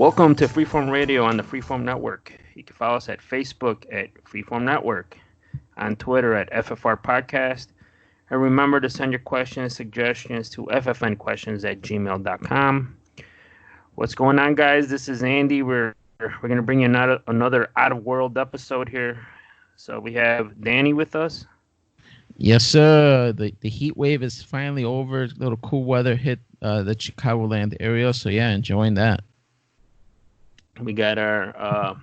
Welcome to Freeform Radio on the Freeform Network. You can follow us at Facebook at Freeform Network, on Twitter at FFR Podcast, and remember to send your questions and suggestions to ffnquestions@gmail.com. What's going on, guys? This is Andy. We're going to bring you another out-of-world episode here. So we have Danny with us. Yes, sir. The heat wave is finally over. A little cool weather hit the Chicagoland area. So, yeah, enjoying that. We got our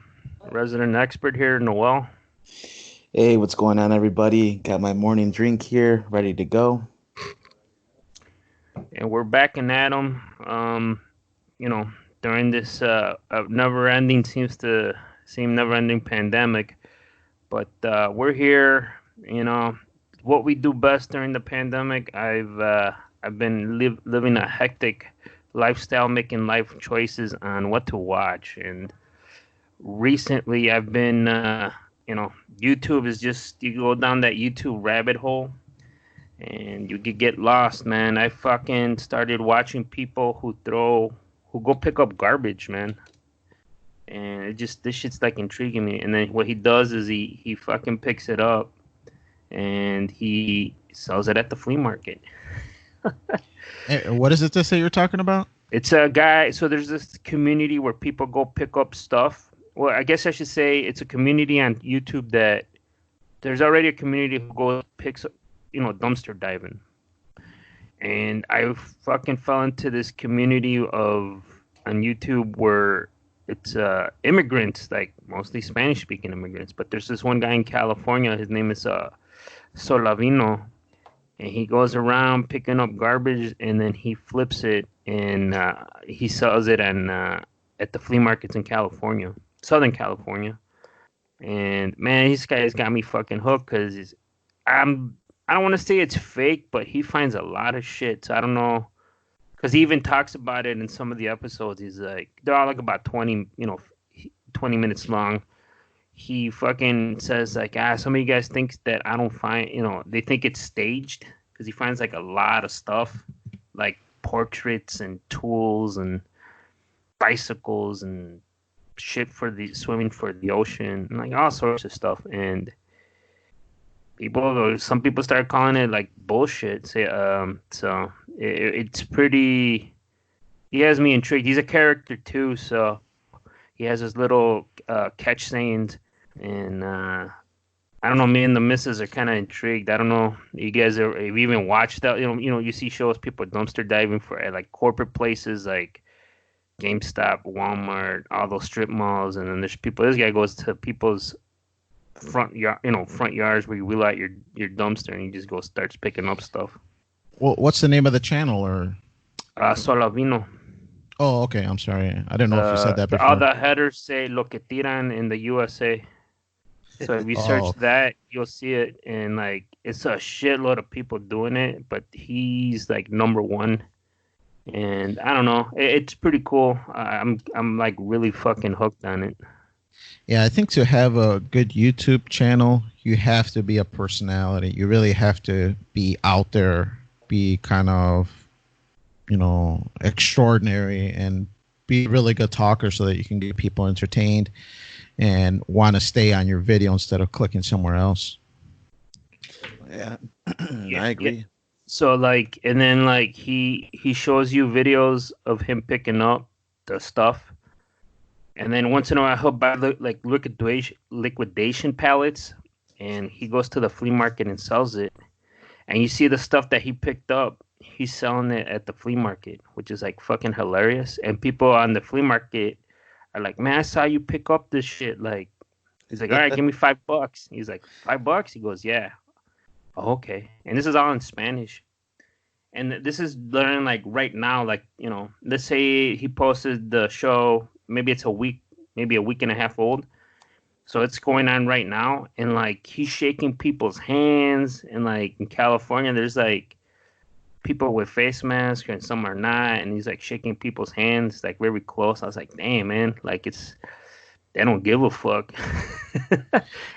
resident expert here, Noel. Hey, what's going on, everybody? Got my morning drink here, ready to go. And we're back in Adam. During this never-ending pandemic. But we're here, what we do best during the pandemic. I've been living a hectic lifestyle, making life choices on what to watch. And recently I've been, YouTube is just, you go down that YouTube rabbit hole and you could get lost, man. I fucking started watching people who go pick up garbage, man. And this shit's like intriguing me. And then what he does is he fucking picks it up and he sells it at the flea market. Hey, what is it that you're talking about? It's a guy. So there's this community where people go pick up stuff. Well, I guess I should say it's a community on YouTube that there's already a community who goes picks up, dumpster diving. And I fucking fell into this community on YouTube where it's immigrants, like mostly Spanish-speaking immigrants. But there's this one guy in California. His name is Solavino. And he goes around picking up garbage, and then he flips it, and he sells it at the flea markets in California, Southern California. And, man, this guy's got me fucking hooked because I don't want to say it's fake, but he finds a lot of shit. So I don't know. Because he even talks about it in some of the episodes. He's like, they're all like about 20 minutes long. He fucking says like, some of you guys think that I don't find, they think it's staged. Because he finds like a lot of stuff, like portraits and tools and bicycles and shit for the swimming for the ocean, and like all sorts of stuff. And some people start calling it like bullshit. So it's pretty. He has me intrigued. He's a character too, so he has his little catch sayings, and I don't know. Me and the missus are kind of intrigued. I don't know. You guys have even watched that? You see shows people dumpster diving for at like corporate places like GameStop, Walmart, all those strip malls, and then there's people. This guy goes to people's front yards where you wheel out your dumpster and he just starts picking up stuff. Well, what's the name of the channel or? Solavino. Oh, okay. I'm sorry. I didn't know if you said that before. All the headers say "Lo que tiran" in the USA. So if you search that, you'll see it, and like it's a shitload of people doing it, but he's like number one. And I don't know, it's pretty cool. I'm like really fucking hooked on it. Yeah, I think to have a good YouTube channel, you have to be a personality. You really have to be out there, be kind of, extraordinary, and be a really good talker so that you can get people entertained and want to stay on your video instead of clicking somewhere else. Yeah, I agree. Yeah. So like, and then like he shows you videos of him picking up the stuff, and then once in a while he'll buy like liquidation pallets, and he goes to the flea market and sells it, and you see the stuff that he picked up, he's selling it at the flea market, which is like fucking hilarious. And people on the flea market are like, man, I saw you pick up this shit. Like, he's like, all right, give me $5. He's like, $5? He goes, yeah. Oh, okay. And this is all in Spanish. And this is learning like right now, like, let's say he posted the show, maybe it's a week and a half old. So it's going on right now. And like, he's shaking people's hands. And like in California, there's like people with face masks and some are not. And he's like shaking people's hands, like very close. I was like, damn, man, like they don't give a fuck.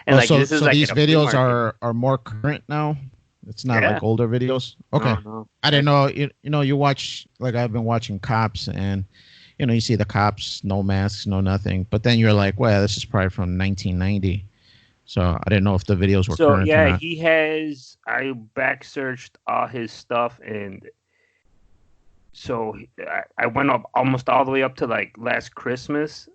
And like, so this is like these videos are more current now. It's not like older videos. Okay. No. I didn't know. You watch, like I've been watching Cops, and you see the cops, no masks, no nothing. But then you're like, well, this is probably from 1990. So I didn't know if the videos were So current or yeah, not. he has. I back searched all his stuff, and so I went up almost all the way up to like last Christmas.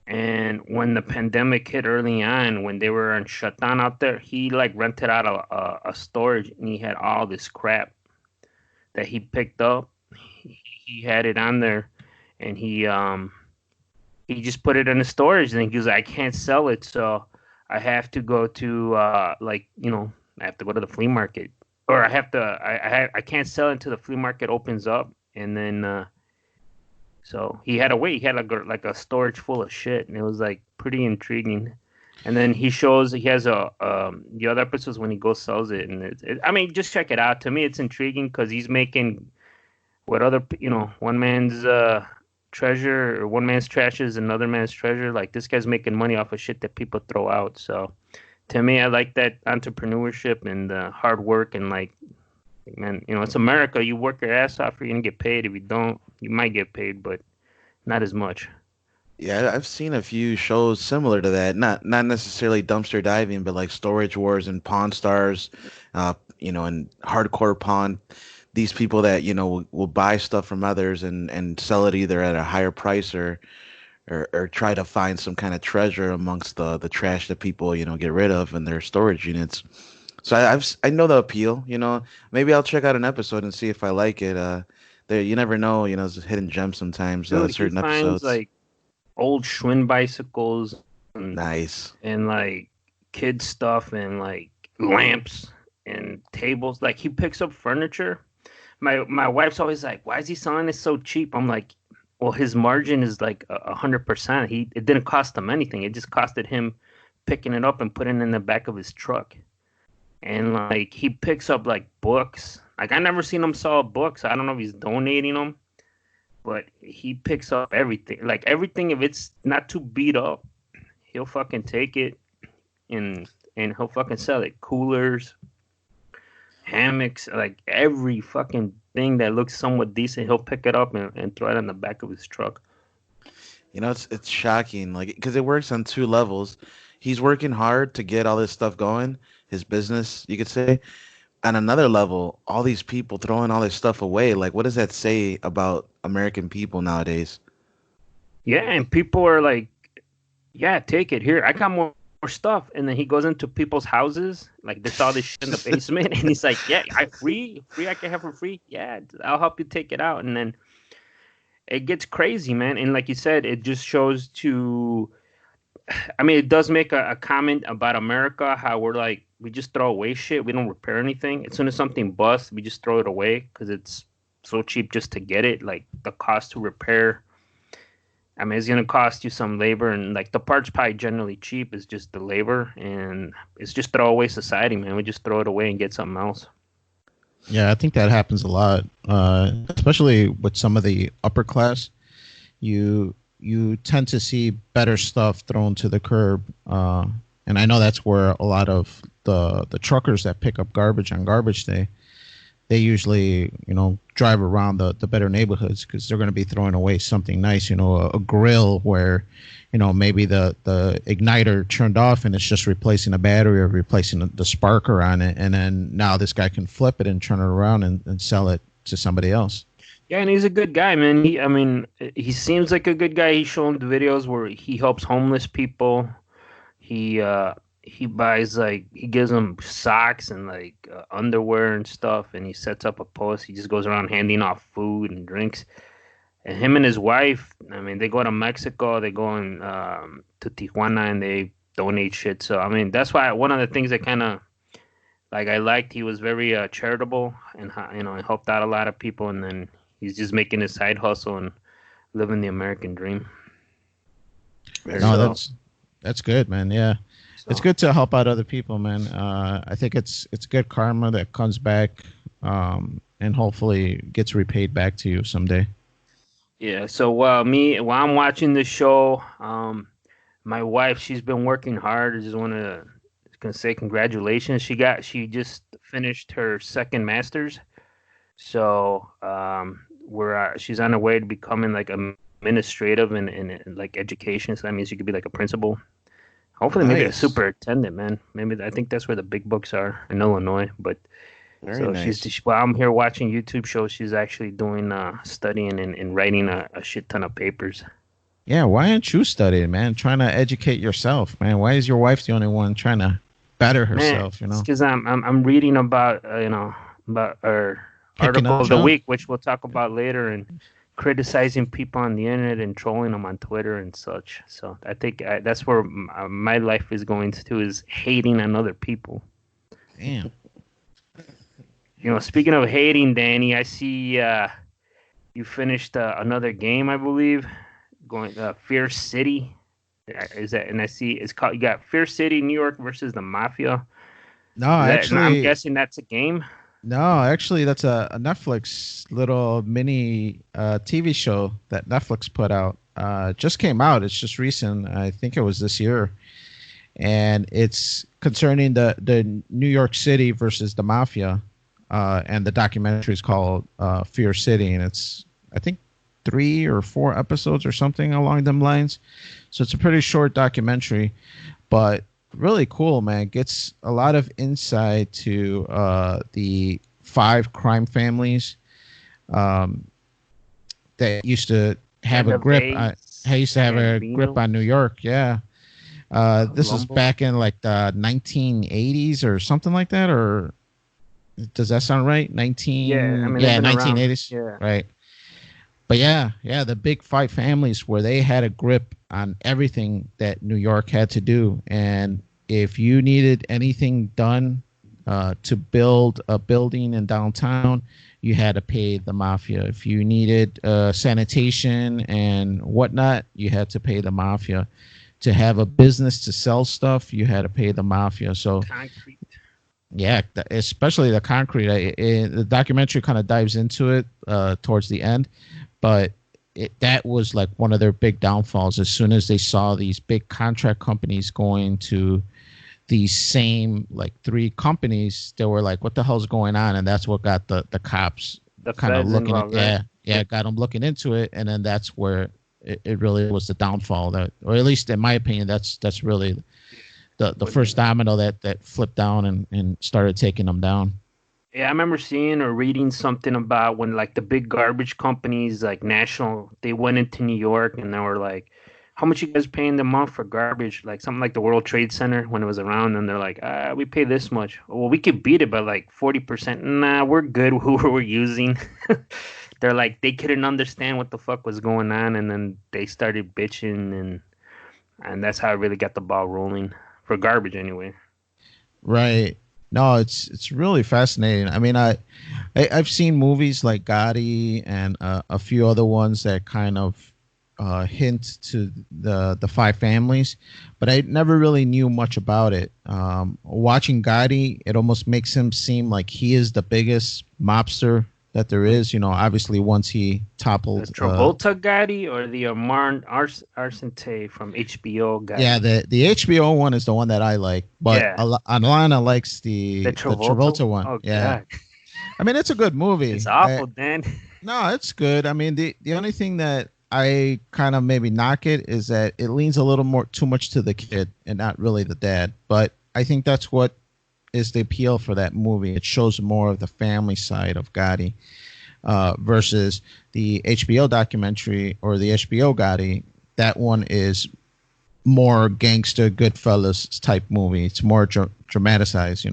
And when the pandemic hit early on, when they were on shutdown out there, he like rented out a storage, and he had all this crap that he picked up. He had it on there, and he just put it in the storage, and he was like, I can't sell it, so I have to go to I have to go to the flea market, or I have to I can't sell it until the flea market opens up, and then so he had to wait. He had like a storage full of shit, and it was like pretty intriguing. And then he has the other episodes when he goes sells it, and I mean, just check it out. To me, it's intriguing because he's making what other one man's treasure, or one man's trash is another man's treasure. Like, this guy's making money off of shit that people throw out. So to me, I like that entrepreneurship and hard work, and like, man, it's America. You work your ass off, you're gonna get paid. If you don't, you might get paid, but not as much. Yeah, I've seen a few shows similar to that. Not necessarily dumpster diving, but like Storage Wars and Pawn Stars, and Hardcore Pawn. These people that will buy stuff from others and sell it either at a higher price or try to find some kind of treasure amongst the trash that people get rid of in their storage units. So I know the appeal. Maybe I'll check out an episode and see if I like it. There, you never know. It's a hidden gem sometimes. Dude, he Certain finds episodes. like old Schwinn bicycles Nice. and like kid stuff and like lamps and tables. Like, he picks up furniture. My wife's always like, "Why is he selling this so cheap?" I'm like, "Well, his margin is like 100%. It didn't cost him anything. It just costed him picking it up and putting it in the back of his truck." And like, he picks up like books. Like, I never seen him sell books. I don't know if he's donating them, but he picks up everything. Like, everything, if it's not too beat up, he'll fucking take it and he'll fucking sell it. Coolers, hammocks, like every fucking thing that looks somewhat decent, he'll pick it up and throw it on the back of his truck. It's shocking, like, because it works on two levels. He's working hard to get all this stuff going, his business, you could say. On another level, all these people throwing all this stuff away. Like, what does that say about American people nowadays? Yeah, and people are like, "Yeah, take it here. I got more stuff." And then he goes into people's houses, like, there's all this shit in the basement, and he's like, "Yeah, free, I can have for free. Yeah, I'll help you take it out." And then it gets crazy, man. And like you said, it just shows to. I mean, it does make a comment about America, how we're like, we just throw away shit. We don't repair anything. As soon as something busts, we just throw it away because it's so cheap just to get it. Like, the cost to repair, I mean, it's going to cost you some labor. And like, the parts probably generally cheap. Is just the labor. And it's just throwaway society, man. We just throw it away and get something else. Yeah, I think that happens a lot, especially with some of the upper class. You tend to see better stuff thrown to the curb, and I know that's where a lot of the truckers that pick up garbage on garbage day, they usually drive around the better neighborhoods because they're going to be throwing away something nice, a grill where maybe the igniter turned off and it's just replacing a battery or replacing the sparker on it, and then now this guy can flip it and turn it around and sell it to somebody else. Yeah, and he's a good guy, man. He seems like a good guy. He's shown the videos where he helps homeless people. He buys, like, he gives them socks and like underwear and stuff, and he sets up a post. He just goes around handing off food and drinks. And him and his wife, I mean, they go to Mexico, they go to Tijuana, and they donate shit. So I mean, that's why one of the things that kind of like I liked, he was very charitable, and he helped out a lot of people, and then he's just making his side hustle and living the American dream. No, that's good, man. Yeah. So, it's good to help out other people, man. I think it's good karma that comes back, and hopefully gets repaid back to you someday. yeah. So while I'm watching the show, my wife, she's been working hard. I just want to say congratulations. She just finished her second master's. So she's on her way to becoming like a administrative and like education. So that means you could be like a principal. Hopefully, maybe a Nice. superintendent, man. Maybe I think that's where the big bucks are in Illinois. But Very so nice. while I'm here watching YouTube shows, she's actually doing studying and writing a shit ton of papers. Yeah, why aren't you studying, man? Trying to educate yourself, man. Why is your wife the only one trying to better Man, herself? You it's know, because I'm reading about about our picking article up of the junk. week, which we'll talk about later, and criticizing people on the internet and trolling them on Twitter and such. So I think that's where my life is going to is hating on other people. Damn. Speaking of hating, Danny, I see you finished another game, I believe, going Fear City. Is that? And I see it's called. You got Fear City, New York versus the Mafia. No, I'm actually, guessing that's a game. no, actually, that's a Netflix little mini TV show that Netflix put out. Just came out. It's just recent. I think it was this year, and it's concerning the New York City versus the Mafia. And the documentary is called Fear City, and it's I think 3 or 4 episodes or something along them lines. So it's a pretty short documentary, but really cool, man. Gets a lot of insight to the 5 crime families um, that used to have a grip. Used to have a grip on New York. Yeah. This was back in like the 1980s or something like that, or does that sound right? Yeah, I mean, 1980s. Yeah. Right. But yeah, the big 5 families where they had a grip on everything that New York had to do. And if you needed anything done to build a building in downtown, you had to pay the Mafia. If you needed sanitation and whatnot, you had to pay the Mafia. To have a business to sell stuff, you had to pay the Mafia. So concrete. Yeah, especially the concrete. The documentary kind of dives into it towards the end, but that was like one of their big downfalls. As soon as they saw these big contract companies going to these same like 3 companies, they were like, "What the hell's going on?" And that's what got the cops kind of looking at. Got them looking into it, and then that's where it really was the downfall. That, or at least in my opinion, that's really the first domino that flipped down and started taking them down. Yeah, I remember seeing or reading something about when like the big garbage companies like National, they went into New York and they were like, how much you guys paying a month for garbage? Like something like the World Trade Center when it was around, and they're like, we pay this much. Well, we could beat it by like 40%. Nah, we're good who we're using. They're like, they couldn't understand what the fuck was going on, and then they started bitching, and that's how I really got the ball rolling. For garbage, anyway. Right. No, it's really fascinating. I mean, I've seen movies like Gotti and a few other ones that kind of hint to the 5 families, but I never really knew much about it. Watching Gotti, it almost makes him seem like he is the biggest mobster that there is. Obviously once he toppled the Travolta Gotti or the Martin Arsente from HBO Gotti. Yeah, the HBO one is the one that I like, but Alana likes the Travolta one. Oh, yeah, God. I mean it's a good movie. It's awful, Dan. No, it's good. I mean the only thing that I kind of maybe knock it is that it leans a little more too much to the kid and not really the dad. But I think that's what is the appeal for that movie. It shows more of the family side of Gotti versus the HBO documentary or the HBO Gotti. That one is more gangster, Goodfellas type movie. It's more dramatized,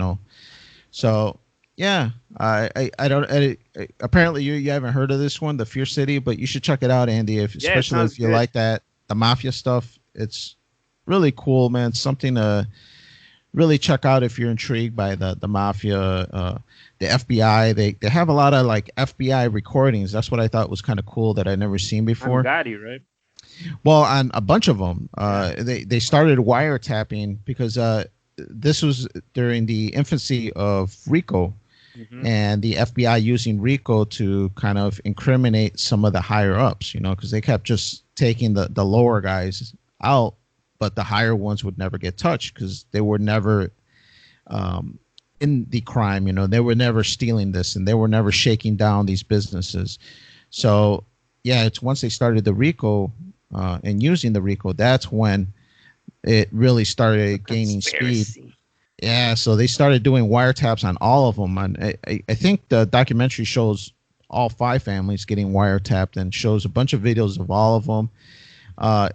So yeah, I don't. Apparently you haven't heard of this one, the Fear City, but you should check it out, Andy. Especially if you like the mafia stuff. It's really cool, man. It's something to really check out if you're intrigued by the mafia, the FBI. They have a lot of like FBI recordings. That's what I thought was kind of cool that I never seen before. Gotti, right? Well, on a bunch of them, they started wiretapping because this was during the infancy of RICO, and the FBI using RICO to kind of incriminate some of the higher ups, because they kept just taking the lower guys out, but the higher ones would never get touched because they were never in the crime. They were never stealing this, and they were never shaking down these businesses. So yeah, it's once they started the RICO and using the RICO, that's when it really started gaining speed. Yeah, so they started doing wiretaps on all of them. And I think the documentary shows all 5 families getting wiretapped and shows a bunch of videos of all of them.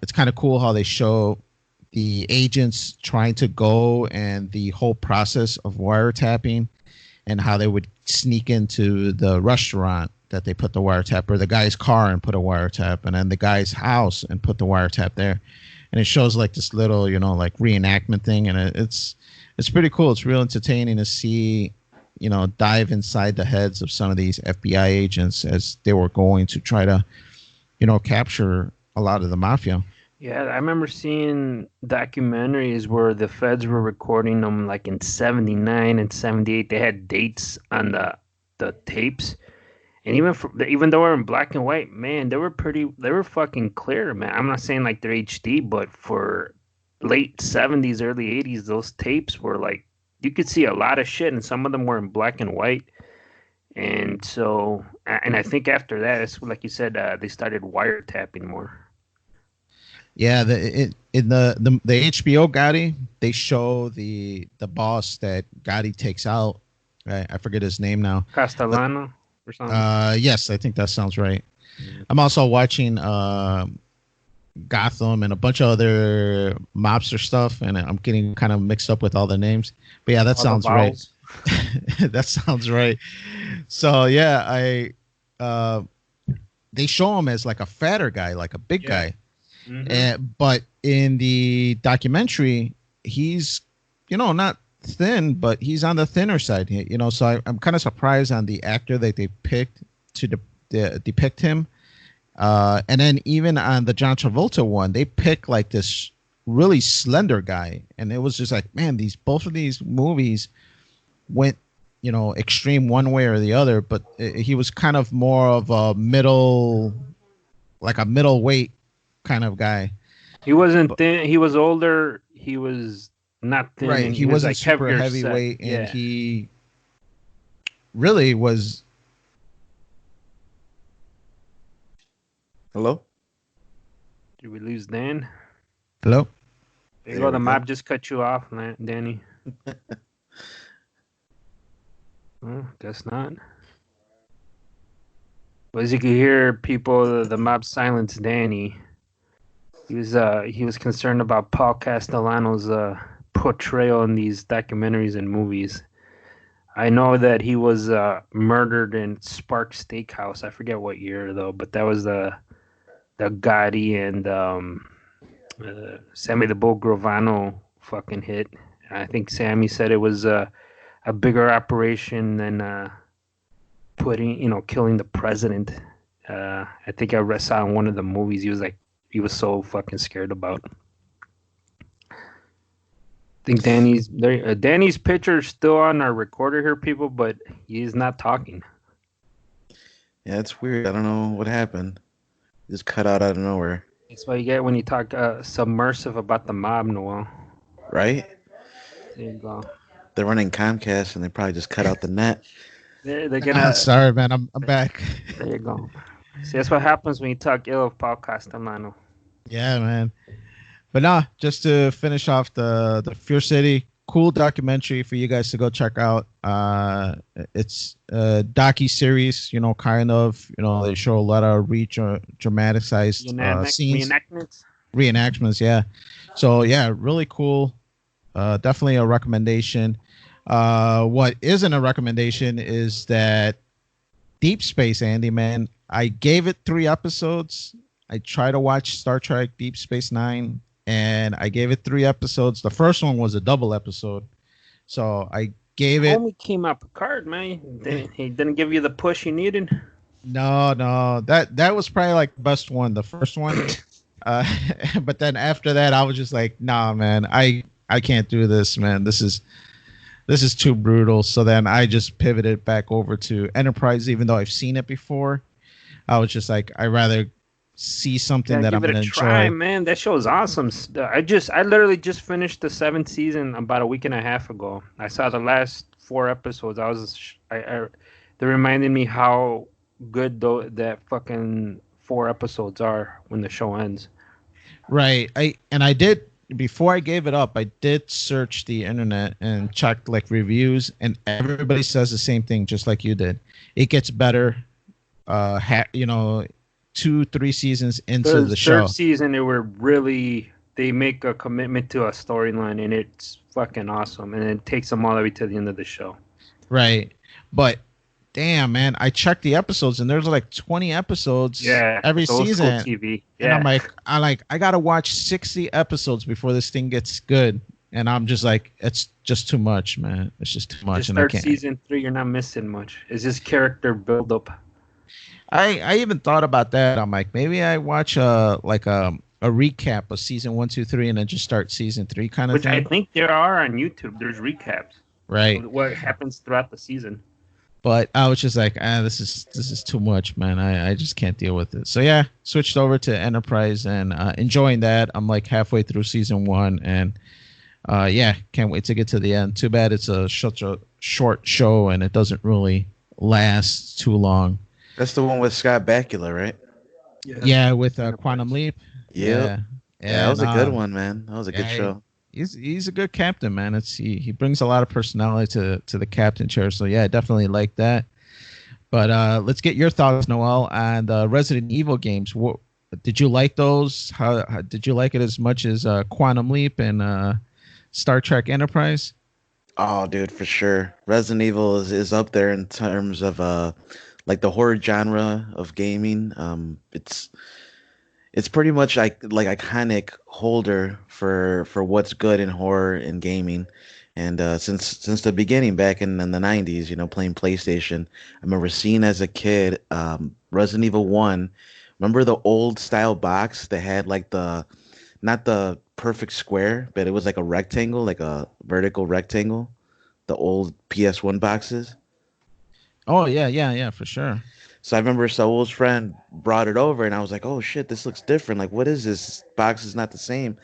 It's kind of cool how they show the agents trying to go and the whole process of wiretapping and how they would sneak into the restaurant that they put the wiretap, or the guy's car and put a wiretap, and then the guy's house and put the wiretap there. And it shows like this little, like reenactment thing. And it's pretty cool. It's real entertaining to see, dive inside the heads of some of these FBI agents as they were going to try to, capture a lot of the mafia. Yeah, I remember seeing documentaries where the feds were recording them like in 79 and 78. They had dates on the tapes. And even though they're in black and white, man, they were fucking clear, man. I'm not saying like they're HD, but for late 70s, early 80s, those tapes were like, you could see a lot of shit, and some of them were in black and white. And so, and I think after that, it's like you said, they started wiretapping more. Yeah, in the HBO Gotti, they show the boss that Gotti takes out. I forget his name now. Castellano or something. Yes, I think that sounds right. I'm also watching Gotham and a bunch of other mobster stuff, and I'm getting kind of mixed up with all the names. But yeah, that sounds right. That sounds right. So yeah, they show him as like a fatter guy, like a big guy. Mm-hmm. But in the documentary, he's, not thin, but he's on the thinner side. So I'm kind of surprised on the actor that they picked to depict him. And then even on the John Travolta one, they picked like this really slender guy, and it was just like, man, both of these movies went, extreme one way or the other. But he was kind of more of a middleweight kind of guy. He wasn't thin. He was older. He was not thin. Right. He wasn't like super heavyweight, and he really was. Hello? Did we lose Dan? Hello? There you go. The mob just cut you off, Danny. Well, guess not. But as you can hear, people, the mob silenced Danny. He was concerned about Paul Castellano's portrayal in these documentaries and movies. I know that he was murdered in Spark Steakhouse. I forget what year though, but that was the Gotti and Sammy the Bull Gravano fucking hit. I think Sammy said it was a bigger operation than killing the president. I think I saw in one of the movies. He was so fucking scared about. I think Danny's picture is still on our recorder here, people, but he's not talking. Yeah, it's weird. I don't know what happened. Just cut out of nowhere. That's what you get when you talk submersive about the mob, Noel. Right? There you go. They're running Comcast, and they probably just cut out the net. They're gonna. Sorry, man. I'm back. There you go. See, that's what happens when you talk ill of Paul Castellano. Yeah, man. But just to finish off the Fear City, cool documentary for you guys to go check out. It's a docu-series, kind of, they show a lot of dramatized scenes. Reenactments, yeah. So, yeah, really cool. Definitely a recommendation. What isn't a recommendation is that Deep Space, Andy, man. I gave it 3 episodes. I tried to watch Star Trek Deep Space Nine, and I gave it 3 episodes. The first one was a double episode. So I gave it... Only came out Picard, man. He didn't give you the push you needed? No. That was probably like the best one, the first one. But then after that, I was just like, nah, man, I can't do this, man. This is too brutal. So then I just pivoted back over to Enterprise, even though I've seen it before. I was just like, I'd rather see something that I'm going to enjoy. Try, man. That show is awesome. I literally just finished the 7th season about a week and a half ago. I saw the last 4 episodes. They reminded me how good that fucking 4 episodes are when the show ends. Right. I did, before I gave it up, I did search the internet and checked like reviews, and everybody says the same thing, just like you did. It gets better, 2-3 seasons into the show. Third season, they make a commitment to a storyline, and it's fucking awesome, and it takes them all the way to the end of the show. Right. But damn, man, I checked the episodes, and there's like 20 episodes every season. TV. Yeah. And I gotta watch 60 episodes before this thing gets good. And I'm just like, it's just too much, man. It's just too much. Just and start I can't. season 3, you're not missing much. It's just character build up. I even thought about that. I'm like, maybe I watch a recap of season 1, 2, 3, and then just start season 3 kind of thing. Which I think there are on YouTube. There's recaps. Right. Of what happens throughout the season. But I was just like, this is too much, man. I just can't deal with it. So yeah, switched over to Enterprise and enjoying that. I'm like halfway through season 1, and can't wait to get to the end. Too bad it's such a short show and it doesn't really last too long. That's the one with Scott Bakula, right? Yeah, with Quantum Leap. Yep. Yeah, that was a good one, man. That was a good show. He's a good captain, man. He brings a lot of personality to the captain chair. So yeah, I definitely like that. But let's get your thoughts, Noel, on the Resident Evil games. Did you like those? How did you like it as much as Quantum Leap and Star Trek Enterprise? Oh, dude, for sure. Resident Evil is up there in terms of like the horror genre of gaming. It's pretty much like iconic holder for what's good in horror and gaming. And since the beginning back in the 90s, playing PlayStation, I remember seeing as a kid Resident Evil 1. Remember the old style box that had like not the perfect square, but it was like a rectangle, like a vertical rectangle, the old PS1 boxes. Oh, yeah, for sure. So I remember Saul's friend brought it over, and I was like, oh, shit, this looks different. Like, what is this? Box is not the same.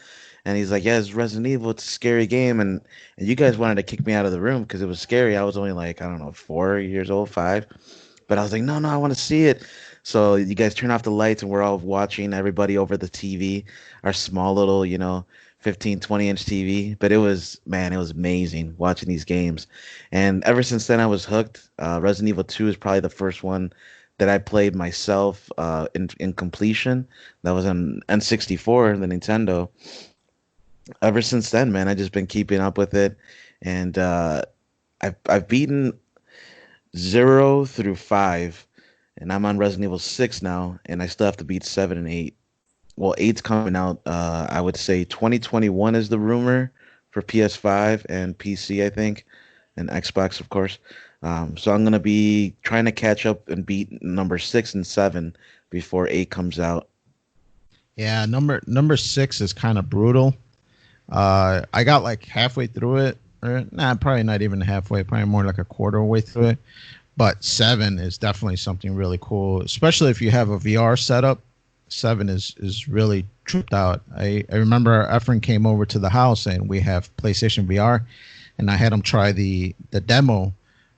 And he's like, yeah, it's Resident Evil. It's a scary game. And you guys wanted to kick me out of the room because it was scary. I was only like, I don't know, 4 years old, 5. But I was like, no, I want to see it. So you guys turn off the lights, and we're all watching everybody over the TV, our small little, 15, 20-inch TV. But it was amazing watching these games. And ever since then, I was hooked. Resident Evil 2 is probably the first one that I played myself in completion. That was on N64, the Nintendo. Ever since then, man, I've just been keeping up with it. And I've beaten 0 through 5. And I'm on Resident Evil 6 now, and I still have to beat 7 and 8. Well, 8's coming out, I would say 2021 is the rumor for PS5 and PC, I think, and Xbox, of course. So I'm going to be trying to catch up and beat number 6 and 7 before 8 comes out. Yeah, number 6 is kind of brutal. I got like halfway through it. Probably not even halfway, probably more like a quarter way through it. But 7 is definitely something really cool, especially if you have a VR setup. 7 is really tripped out. I remember Efren came over to the house and we have PlayStation VR, and I had him try the demo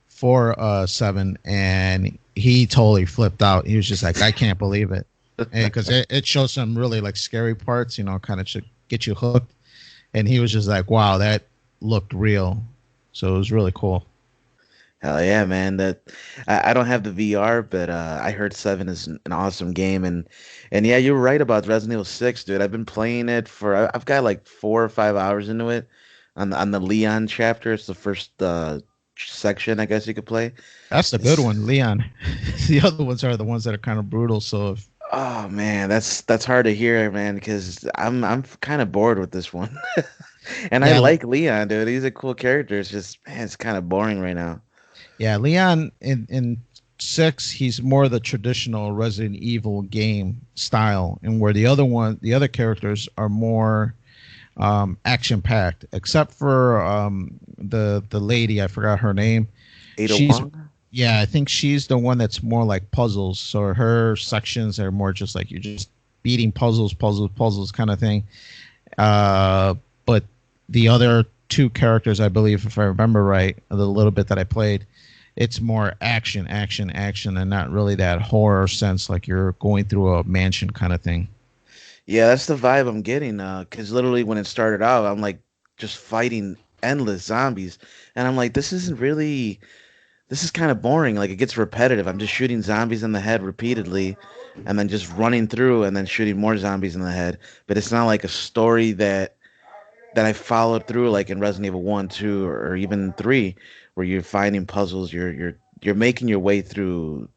for 7, and he totally flipped out. He was just like, I can't believe it, because it shows some really like scary parts, kind of should get you hooked. And he was just like, wow, that looked real. So it was really cool. Hell yeah, man! I don't have the VR, but I heard 7 is an awesome game, and yeah, you're right about Resident Evil 6, dude. I've been playing it I've got like 4 or 5 hours into it on the Leon chapter. It's the first section, I guess you could play. That's the good one, Leon. The other ones are the ones that are kind of brutal. So oh man, that's hard to hear, man, because I'm kind of bored with this one, and yeah, I like Leon, dude. He's a cool character. It's just, man, it's kind of boring right now. Yeah, Leon in 6, he's more the traditional Resident Evil game style, and where the other characters are more action packed, except for the lady, I forgot her name. Yeah, I think she's the one that's more like puzzles. So her sections are more just like you're just beating puzzles kind of thing. But the other 2 characters, I believe, if I remember right, the little bit that I played, it's more action, action, action, and not really that horror sense like you're going through a mansion kind of thing. Yeah, that's the vibe I'm getting. Because literally when it started out, I'm like just fighting endless zombies, and I'm like, this isn't really. This is kind of boring. Like it gets repetitive. I'm just shooting zombies in the head repeatedly, and then just running through and then shooting more zombies in the head. But it's not like a story that I followed through like in Resident Evil 1, 2, or even 3, where you're finding puzzles. You're making your way through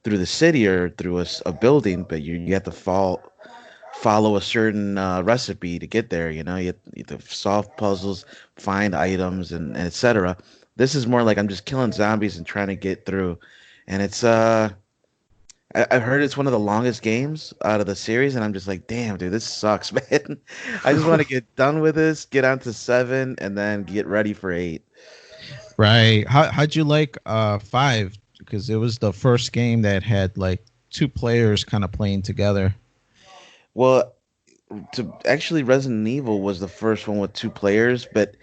the city or through a building, but you have to follow a certain recipe to get there. You have to solve puzzles, find items, and etc. This is more like I'm just killing zombies and trying to get through, and I've heard it's one of the longest games out of the series, and I'm just like, damn, dude, this sucks, man. I just want to get done with this, get on to 7, and then get ready for 8. Right. How'd you like 5? Because it was the first game that had like two players kind of playing together. Well, to actually Resident Evil was the first one with 2 players, but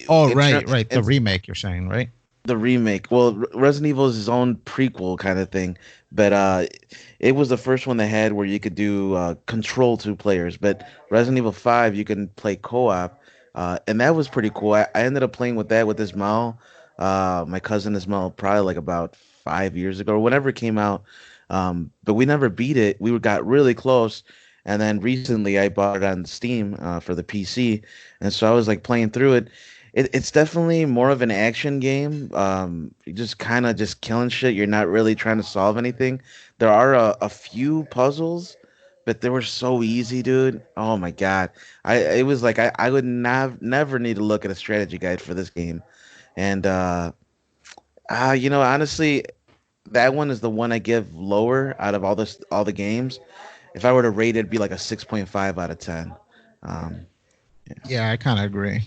Oh, in right, terms right. The in remake you're saying, right? the remake. Well, Resident Evil is his own prequel kind of thing, but it was the first one that had where you could do control 2 players. But Resident Evil 5, you can play co-op, and that was pretty cool. I ended up playing with that with Ismail, my cousin Ismail, probably like about 5 years ago or whenever it came out. But we never beat it. We got really close. And then recently I bought it on Steam for the PC, and so I was like playing through it. It's definitely more of an action game. You just kind of just killing shit. You're not really trying to solve anything. There are a few puzzles, but they were so easy, dude. Oh my God. It was like I would never need to look at a strategy guide for this game. And honestly, that one is the one I give lower out of all the games. If I were to rate it, it'd be like a 6.5 out of 10. Um, Yeah, I kind of agree.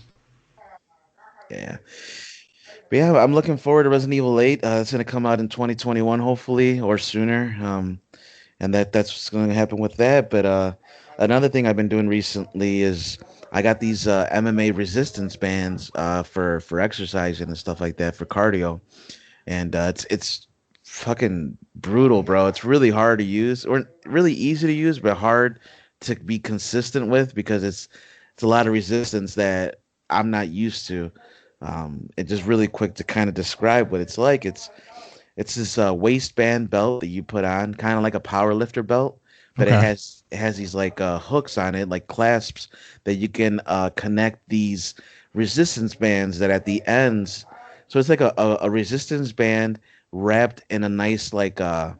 yeah. But yeah, I'm looking forward to Resident Evil 8. It's going to come out in 2021, hopefully, or sooner. And that's what's going to happen with that. But another thing I've been doing recently is I got these MMA resistance bands for exercising and stuff like that for cardio, and it's fucking brutal, bro. It's really hard to use, or really easy to use, but hard to be consistent with because it's a lot of resistance that I'm not used to. And just really quick to kind of describe what it's like. It's this waistband belt that you put on, kind of like a power lifter belt, but Okay. it has these like hooks on it, like clasps that you can connect these resistance bands that at the ends. So it's like a resistance band wrapped in a nice like a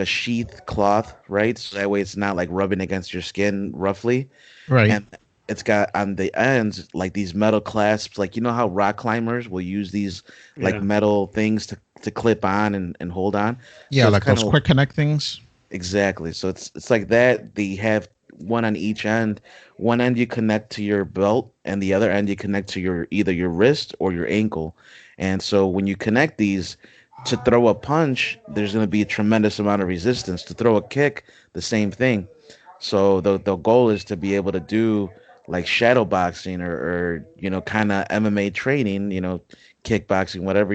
sheath cloth, right? So that way it's not like rubbing against your skin roughly, Right. and it's got on the ends like these metal clasps, like you know how rock climbers will use these like Yeah. metal things to clip on and hold on. Yeah, So it's like kind those of quick connect things. exactly. So it's like that. They have one on each end. One end you connect to your belt, and the other end you connect to your either your wrist or your ankle. And so when you connect these to throw a punch, there's going to be a tremendous amount of resistance. To throw a kick, the same thing. So the goal is to be able to do like shadow boxing or kind of MMA training, kickboxing, whatever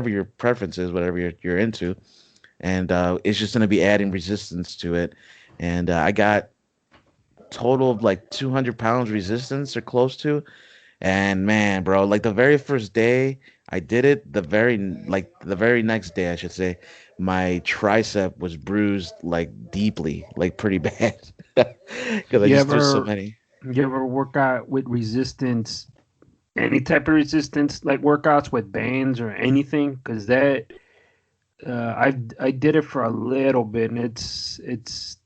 your preference is, whatever you're into, and it's just going to be adding resistance to it. And I got total of like 200 pounds resistance or close to. And man, bro, like the very first day I did it, the very next day, I should say, my tricep was bruised like deeply, like pretty bad, because I You just threw so ever many. you ever work out with resistance, any type of resistance, like workouts with bands or anything? Because that I did it for a little bit, and it's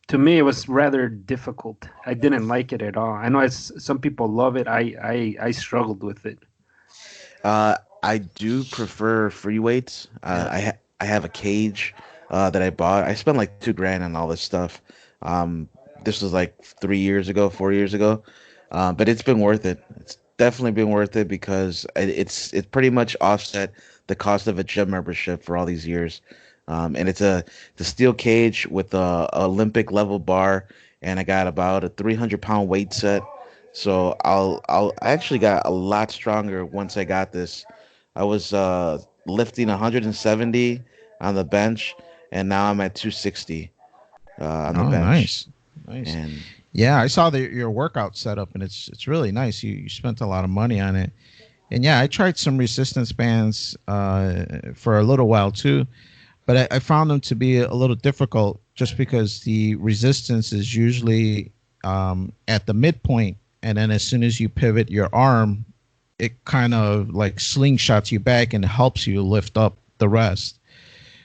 to me it was rather difficult. I didn't like it at all. I know some people love it. I struggled with it. I do prefer free weights. I have a cage that I bought. I spent like 2 grand on all this stuff. Um, this was like 3 years ago, 4 years ago, but it's been worth it. It's definitely been worth it because it's pretty much offset the cost of a gym membership for all these years. And it's a steel cage with a Olympic level bar, and I got about a 300-pound weight set. So I actually got a lot stronger once I got this. I was lifting 170 on the bench, and now I'm at 260 on the Oh, bench. nice. And Yeah, I saw your workout setup, and it's really nice. You spent a lot of money on it, and yeah, I tried some resistance bands for a little while too, but I found them to be a little difficult just because the resistance is usually at the midpoint, and then as soon as you pivot your arm, it kind of like slingshots you back and helps you lift up the rest.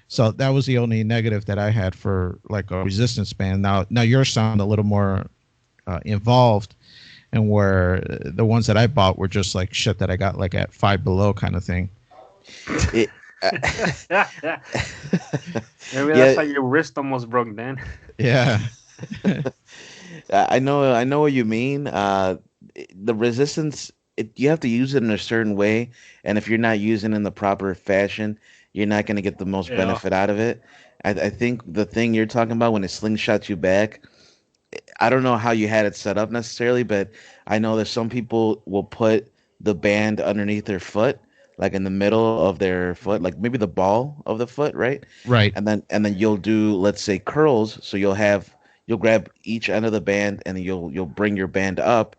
So that was the only negative that I had for like a resistance band. Now yours sound a little more involved, and where the ones that I bought were just like shit that I got like at Five Below kind of thing. it, Maybe that's yeah, why your wrist almost broke, Dan. Yeah. I know what you mean. The resistance, you have to use it in a certain way, and if you're not using it in the proper fashion, you're not going to get the most Yeah. benefit out of it. I think the thing you're talking about when it slingshots you back, I don't know how you had it set up necessarily, but I know that some people will put the band underneath their foot, like in the middle of their foot, like maybe the ball of the foot, right? Right. And then you'll do, let's say, curls. So you'll grab each end of the band, and then you'll bring your band up,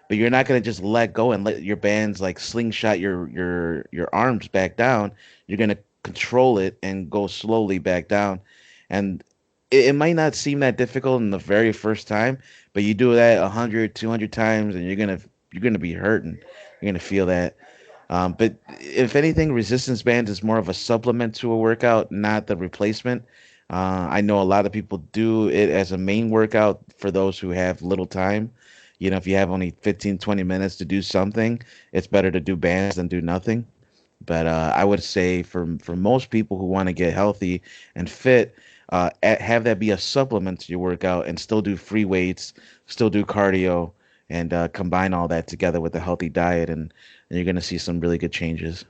but you're not gonna just let go and let your bands like slingshot your arms back down. You're gonna control it and go slowly back down, and it might not seem that difficult in the very first time, but you do that 100, 200 times, and you're gonna be hurting. You're gonna feel that. But if anything, resistance bands is more of a supplement to a workout, not the replacement. I know a lot of people do it as a main workout for those who have little time. If you have only 15, 20 minutes to do something, it's better to do bands than do nothing. But I would say for most people who want to get healthy and fit, have that be a supplement to your workout and still do free weights, still do cardio, and combine all that together with a healthy diet, and you're going to see some really good changes.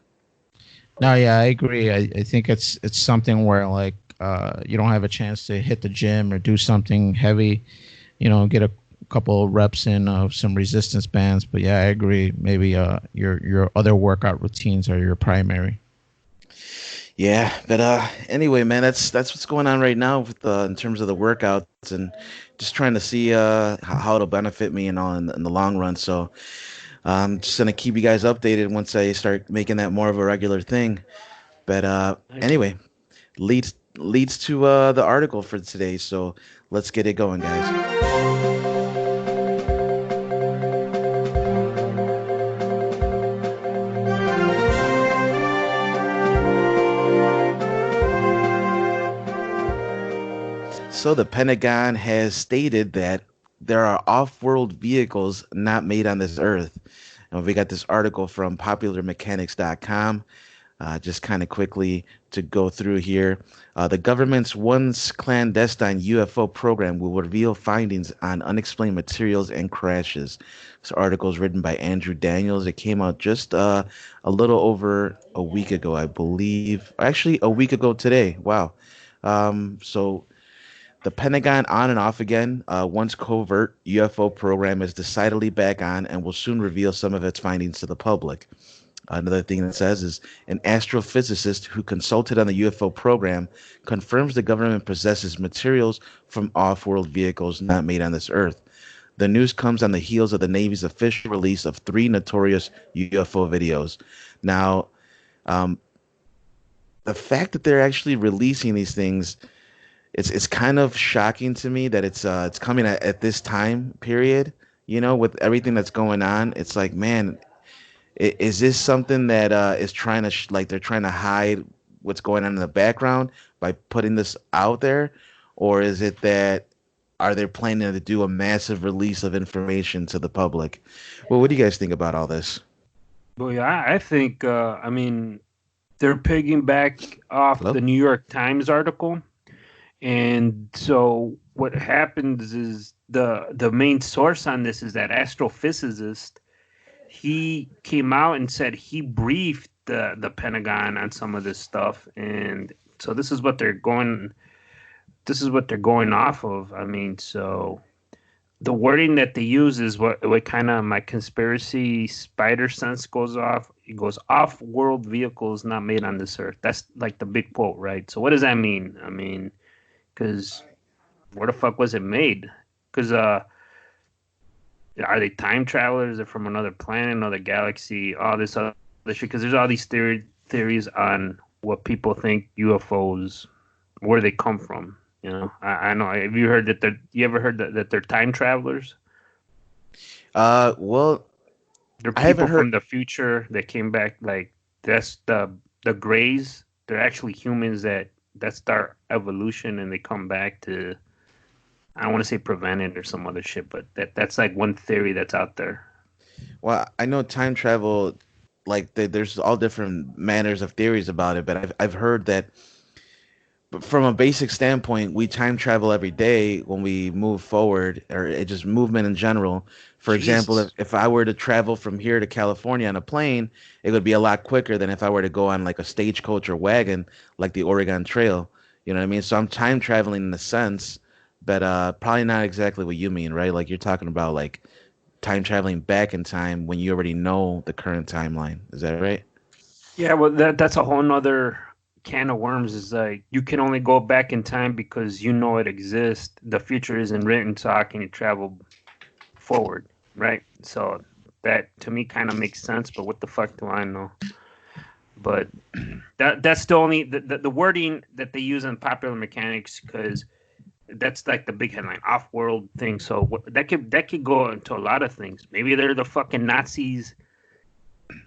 No, yeah, I agree. I think it's something where like you don't have a chance to hit the gym or do something heavy, get a couple reps in of some resistance bands. But yeah, I agree. Maybe your other workout routines are your primary. Yeah, but anyway, man, that's what's going on right now with in terms of the workouts, and just trying to see how it'll benefit me and all in the long run. So I'm just gonna keep you guys updated once I start making that more of a regular thing. But Nice. anyway, leads to the article for today. So let's get it going, guys. So the Pentagon has stated that there are off-world vehicles not made on this Earth. And we got this article from popularmechanics.com. Just kind of quickly to go through here. The government's once clandestine UFO program will reveal findings on unexplained materials and crashes. This article is written by Andrew Daniels. It came out just a little over a week ago, I believe. Actually, a week ago today. Wow. So the Pentagon on and off again, once covert UFO program is decidedly back on and will soon reveal some of its findings to the public. Another thing that says is an astrophysicist who consulted on the UFO program confirms the government possesses materials from off-world vehicles not made on this Earth. The news comes on the heels of the Navy's official release of 3 notorious UFO videos. Now, the fact that they're actually releasing these things, it's kind of shocking to me that it's coming at this time period. With everything that's going on, it's like, man, is this something that is trying to like they're trying to hide what's going on in the background by putting this out there, or is it that are they planning to do a massive release of information to the public? Well, what do you guys think about all this? Well, yeah, I think, I mean, they're piggyback off Hello? the New York Times article. And so what happens is the main source on this is that astrophysicist. He came out and said he briefed the Pentagon on some of this stuff, and so this is what they're going off of. I mean, so the wording that they use is what kind of my conspiracy spider sense goes off. It goes off-world vehicles not made on this earth. That's like the big quote, right? So what does that mean? I mean, because where the fuck was it made? Because are they time travelers? They're from another planet, another galaxy, all this other shit? Because there's all these theories on what people think UFOs, where they come from. You know, I know. Have you heard that you ever heard that they're time travelers? Well, They're I haven't people heard. from the future that came back. Like that's the Greys. They're actually humans that start evolution and they come back to. I don't want to say prevent it or some other shit, but that's like one theory that's out there. Well, I know time travel, like there's all different manners of theories about it, but I've heard that from a basic standpoint, we time travel every day when we move forward, or just movement in general. For example, Jesus. if I were to travel from here to California on a plane, it would be a lot quicker than if I were to go on like a stagecoach or wagon, like the Oregon Trail. You know what I mean? So I'm time traveling in a sense, but probably not exactly what you mean, right? Like you're talking about like time traveling back in time when you already know the current timeline. Is that right? Yeah, well, that's a whole nother can of worms. Is like you can only go back in time because you know it exists. The future isn't written, so how can you travel forward, right? So that to me kind of makes sense. But what the fuck do I know? But that's the only the wording that they use in popular mechanics because that's like the big headline off-world thing. So that could go into a lot of things. Maybe they're the fucking Nazis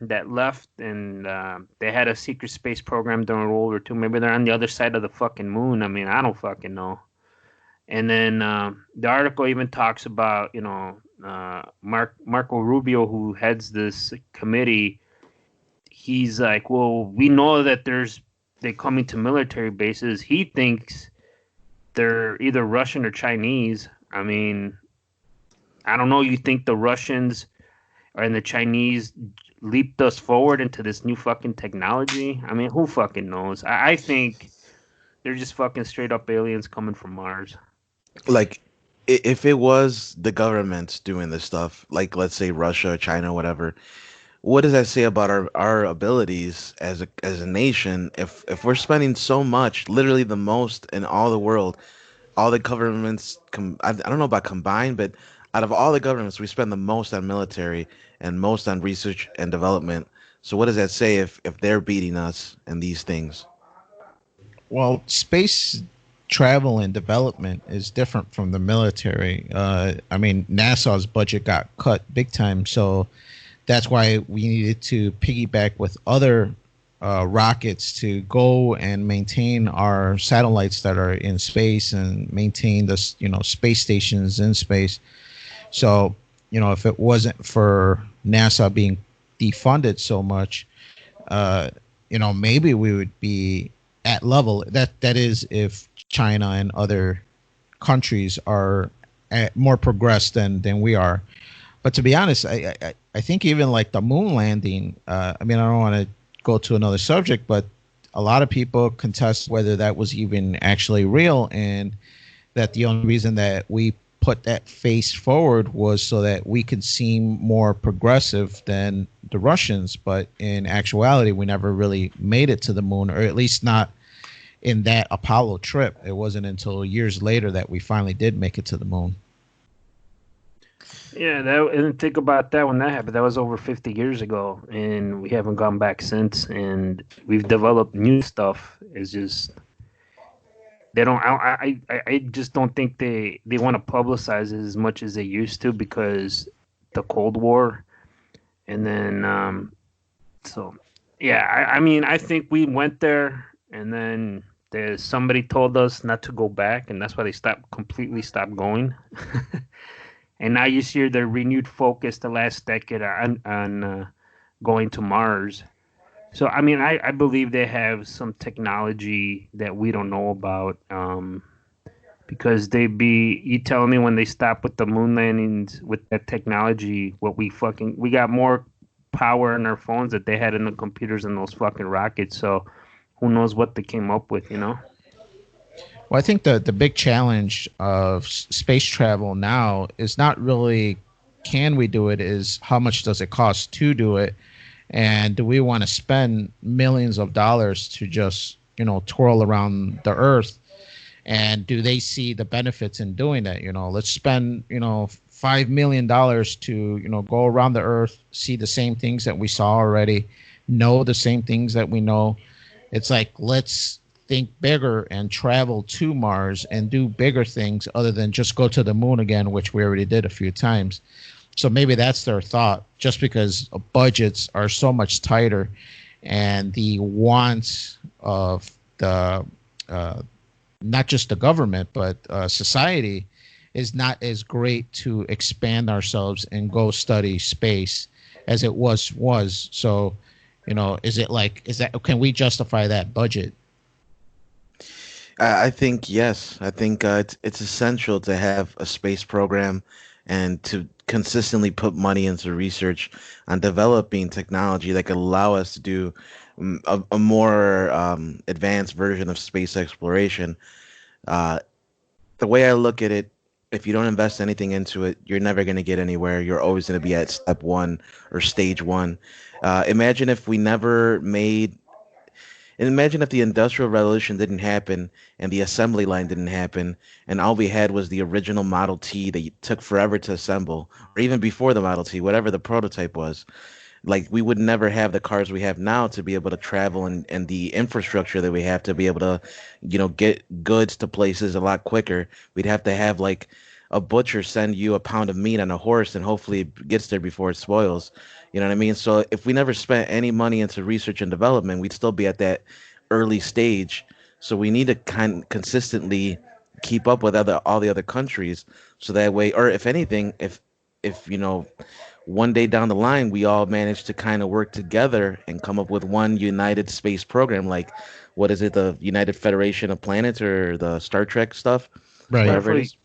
that left and they had a secret space program during World War II. Maybe they're on the other side of the fucking moon. I mean, I don't fucking know. And then the article even talks about, Marco Rubio, who heads this committee. He's like, well, we know that they come into military bases. He thinks they're either Russian or Chinese. I mean, I don't know. You think the Russians and the Chinese leaped us forward into this new fucking technology? I mean, who fucking knows? I think they're just fucking straight up aliens coming from Mars. Like if it was the government doing this stuff, like let's say Russia, China, whatever, what does that say about our abilities as a nation if we're spending so much, literally the most in all the world, all the governments I don't know about combined, but out of all the governments we spend the most on military and most on research and development. So what does that say if they're beating us in these things? Well, space travel and development is different from the military. I mean, NASA's budget got cut big time, so that's why we needed to piggyback with other rockets to go and maintain our satellites that are in space and maintain the space stations in space. So if it wasn't for NASA being defunded so much, maybe we would be at level. That is, if China and other countries are more progressed than we are. But to be honest, I think even like the moon landing. I mean, I don't want to go to another subject, but a lot of people contest whether that was even actually real, and that the only reason that we put that face forward was so that we could seem more progressive than the Russians. But in actuality, we never really made it to the moon, or at least not in that Apollo trip. It wasn't until years later that we finally did make it to the moon. Yeah, and think about that when that happened. That was over 50 years ago, and we haven't gone back since. And we've developed new stuff. It's just they don't. I just don't think they want to publicize it as much as they used to because the Cold War, and then so yeah. I mean, I think we went there, and then there's somebody told us not to go back, and that's why they completely stopped going. And now you see their renewed focus the last decade on going to Mars. So, I mean, I believe they have some technology that we don't know about because you telling me when they stop with the moon landings with that technology, we got more power in our phones that they had in the computers in those fucking rockets. So who knows what they came up with, Well, I think the big challenge of space travel now is not really can we do it, is how much does it cost to do it, and do we want to spend millions of dollars to just twirl around the Earth, and do they see the benefits in doing that? Let's spend $5 million to go around the Earth, see the same things that we saw already, know the same things that we know. It's like, let's think bigger and travel to Mars and do bigger things other than just go to the moon again, which we already did a few times. So maybe that's their thought, just because budgets are so much tighter and the wants of the not just the government, but society is not as great to expand ourselves and go study space as it was. So, is that, can we justify that budget? I think yes. I think it's essential to have a space program and to consistently put money into research on developing technology that could allow us to do a more advanced version of space exploration. Uh, the way I look at it, if you don't invest anything into it, you're never going to get anywhere. You're always going to be at step one or stage one. Imagine if we never made And imagine if the Industrial Revolution didn't happen and the assembly line didn't happen, and all we had was the original Model T that took forever to assemble, or even before the Model T, whatever the prototype was. Like, we would never have the cars we have now to be able to travel, and the infrastructure that we have to be able to, get goods to places a lot quicker. We'd have to have, like, a butcher send you a pound of meat on a horse, and hopefully it gets there before it spoils. You know what I mean? So if we never spent any money into research and development, we'd still be at that early stage. So we need to consistently keep up with all the other countries, so that way, or if anything, if one day down the line we all manage to kind of work together and come up with one united space program, like, what is it, the United Federation of Planets, or the Star Trek stuff, Right. whatever it is.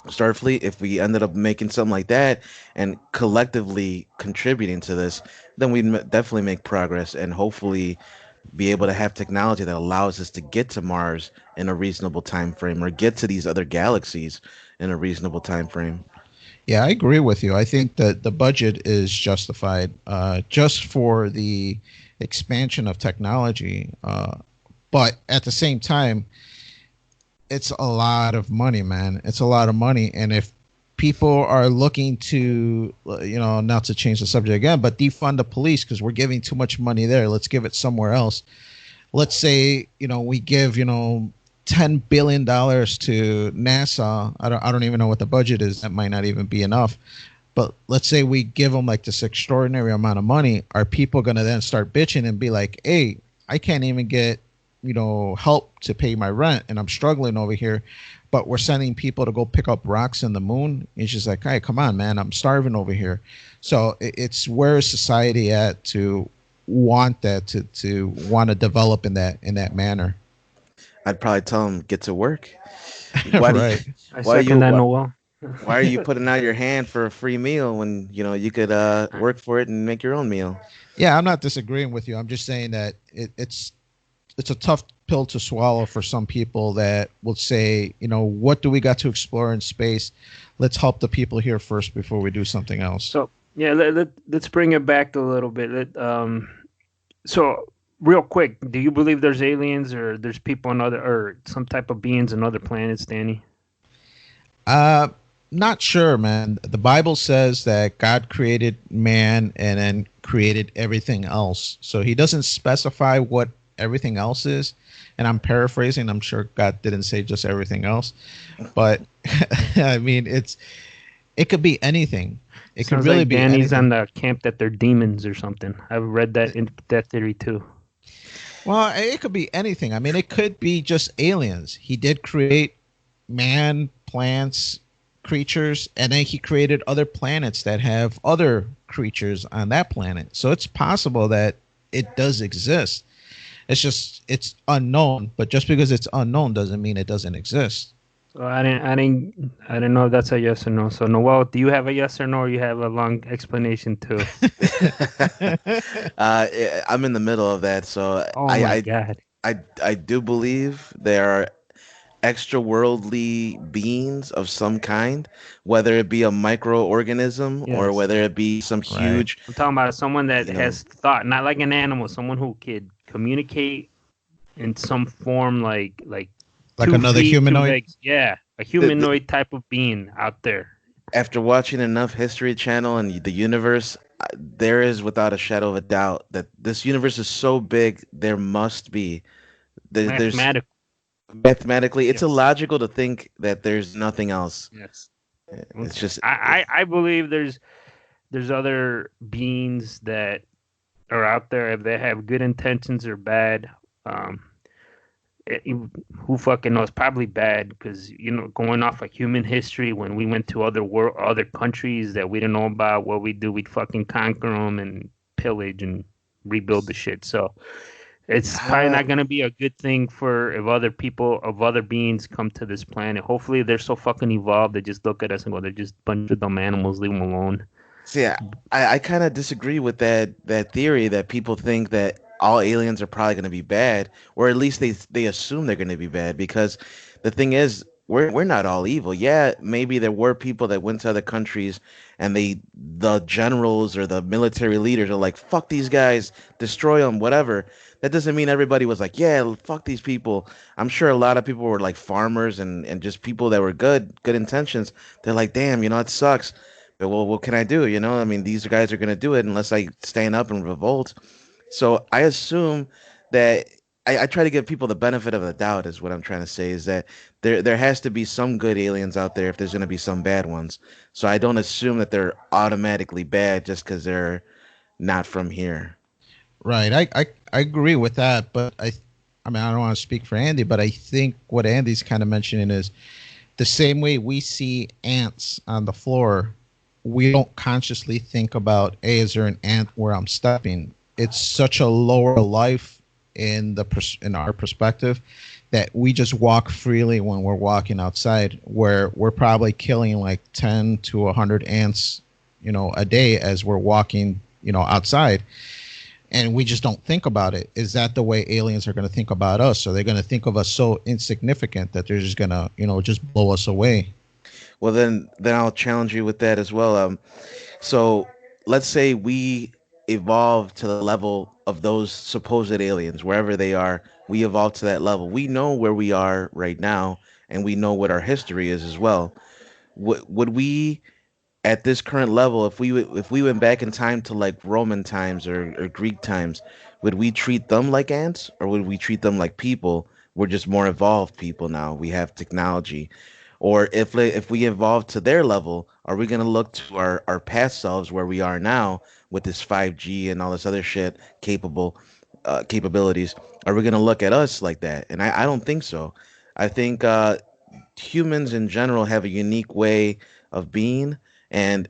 Starfleet, if we ended up making something like that and collectively contributing to this, then we definitely make progress and hopefully be able to have technology that allows us to get to Mars in a reasonable time frame, or get to these other galaxies in a reasonable time frame. Yeah, I agree with you. I think that the budget is justified just for the expansion of technology. But at the same time, it's a lot of money, man. It's a lot of money. And if people are looking to, not to change the subject again, but defund the police because we're giving too much money there, let's give it somewhere else. Let's say, we give, $10 billion to NASA. I don't even know what the budget is. That might not even be enough. But let's say we give them like this extraordinary amount of money. Are people going to then start bitching and be like, hey, I can't even get help to pay my rent, and I'm struggling over here, but we're sending people to go pick up rocks in the moon? It's just like, hey, come on, man, I'm starving over here. So it's, where is society at to want that, to want to develop in that manner? I'd probably tell them, get to work. Right. Why are you putting out your hand for a free meal when you could work for it and make your own meal? Yeah, I'm not disagreeing with you. I'm just saying that it's a tough pill to swallow for some people that will say, what do we got to explore in space? Let's help the people here first before we do something else. So, yeah, let's bring it back a little bit. So, real quick, do you believe there's aliens, or there's people on or some type of beings on other planets, Danny? Not sure, man. The Bible says that God created man and then created everything else. So he doesn't specify what everything else is, and I'm paraphrasing. I'm sure God didn't say just everything else, but I mean, it could be anything. It Sounds could really like be Danny's anything. on the camp that they're demons or something. I've read that theory too. Well, it could be anything. I mean, it could be just aliens. He did create man, plants, creatures, and then he created other planets that have other creatures on that planet. So it's possible that it does exist. It's unknown, but just because it's unknown doesn't mean it doesn't exist. So I didn't know if that's a yes or no. So Noel, do you have a yes or no, or you have a long explanation too? I'm in the middle of that. So Oh my God. I do believe there are extra worldly beings of some kind, whether it be a microorganism or Yes. whether it be some Right. huge, I'm talking about someone that you know, has thought, not like an animal, someone who could communicate in some form, like Like two another feet, two humanoid. legs. Yeah, a the, humanoid type of being out there. after watching enough History Channel and the universe, there is without a shadow of a doubt that this universe is so big, there must be. There's Mathematic. mathematically, it's Yes. illogical to think that there's nothing else. Yes. It's just, I believe there's other beings that are out there if they have good intentions or bad. Um, who fucking knows? Probably bad because going off of human history, when we went to other countries that we didn't know about, what we do, we'd fucking conquer them and pillage and rebuild the shit. So it's probably uh, not gonna be a good thing for if other people of other beings come to this planet. Hopefully, they're so fucking evolved they just look at us and go, "They're just a bunch of dumb animals. Leave them alone." see, I kind of disagree with that theory that people think that all aliens are probably going to be bad, or at least they assume they're going to be bad. Because the thing is, we're not all evil. Yeah, maybe there were people that went to other countries and the generals or the military leaders are like, fuck these guys, destroy them, whatever. That doesn't mean everybody was like, yeah, fuck these people. I'm sure a lot of people were like farmers and just people that were good intentions. They're like, damn, it sucks. But well, what can I do? I mean, these guys are gonna do it unless I stand up and revolt. So I assume that I try to give people the benefit of the doubt is what I'm trying to say is that there has to be some good aliens out there if there's gonna be some bad ones. So I don't assume that they're automatically bad just because they're not from here. Right. I agree with that, but I mean I don't want to speak for Andy, but I think what Andy's kind of mentioning is the same way we see ants on the floor, we don't consciously think about, hey, is there an ant where I'm stepping? It's such a lower life in our perspective that we just walk freely when we're walking outside, where we're probably killing like 10 to 100 ants, a day as we're walking, outside, and we just don't think about it. Is that the way aliens are going to think about us? Are they going to think of us so insignificant that they're just going to, just blow us away? Well, then I'll challenge you with that as well. So let's say we evolve to the level of those supposed aliens, wherever they are. We evolve to that level. We know where we are right now, and we know what our history is as well. Would we, at this current level, if we went back in time to like Roman times or Greek times, would we treat them like ants or would we treat them like people? We're just more evolved people now. We have technology. Or if we evolve to their level, are we gonna look to our past selves where we are now with this 5G and all this other shit capabilities? Are we gonna look at us like that? And I don't think so. I think humans in general have a unique way of being, and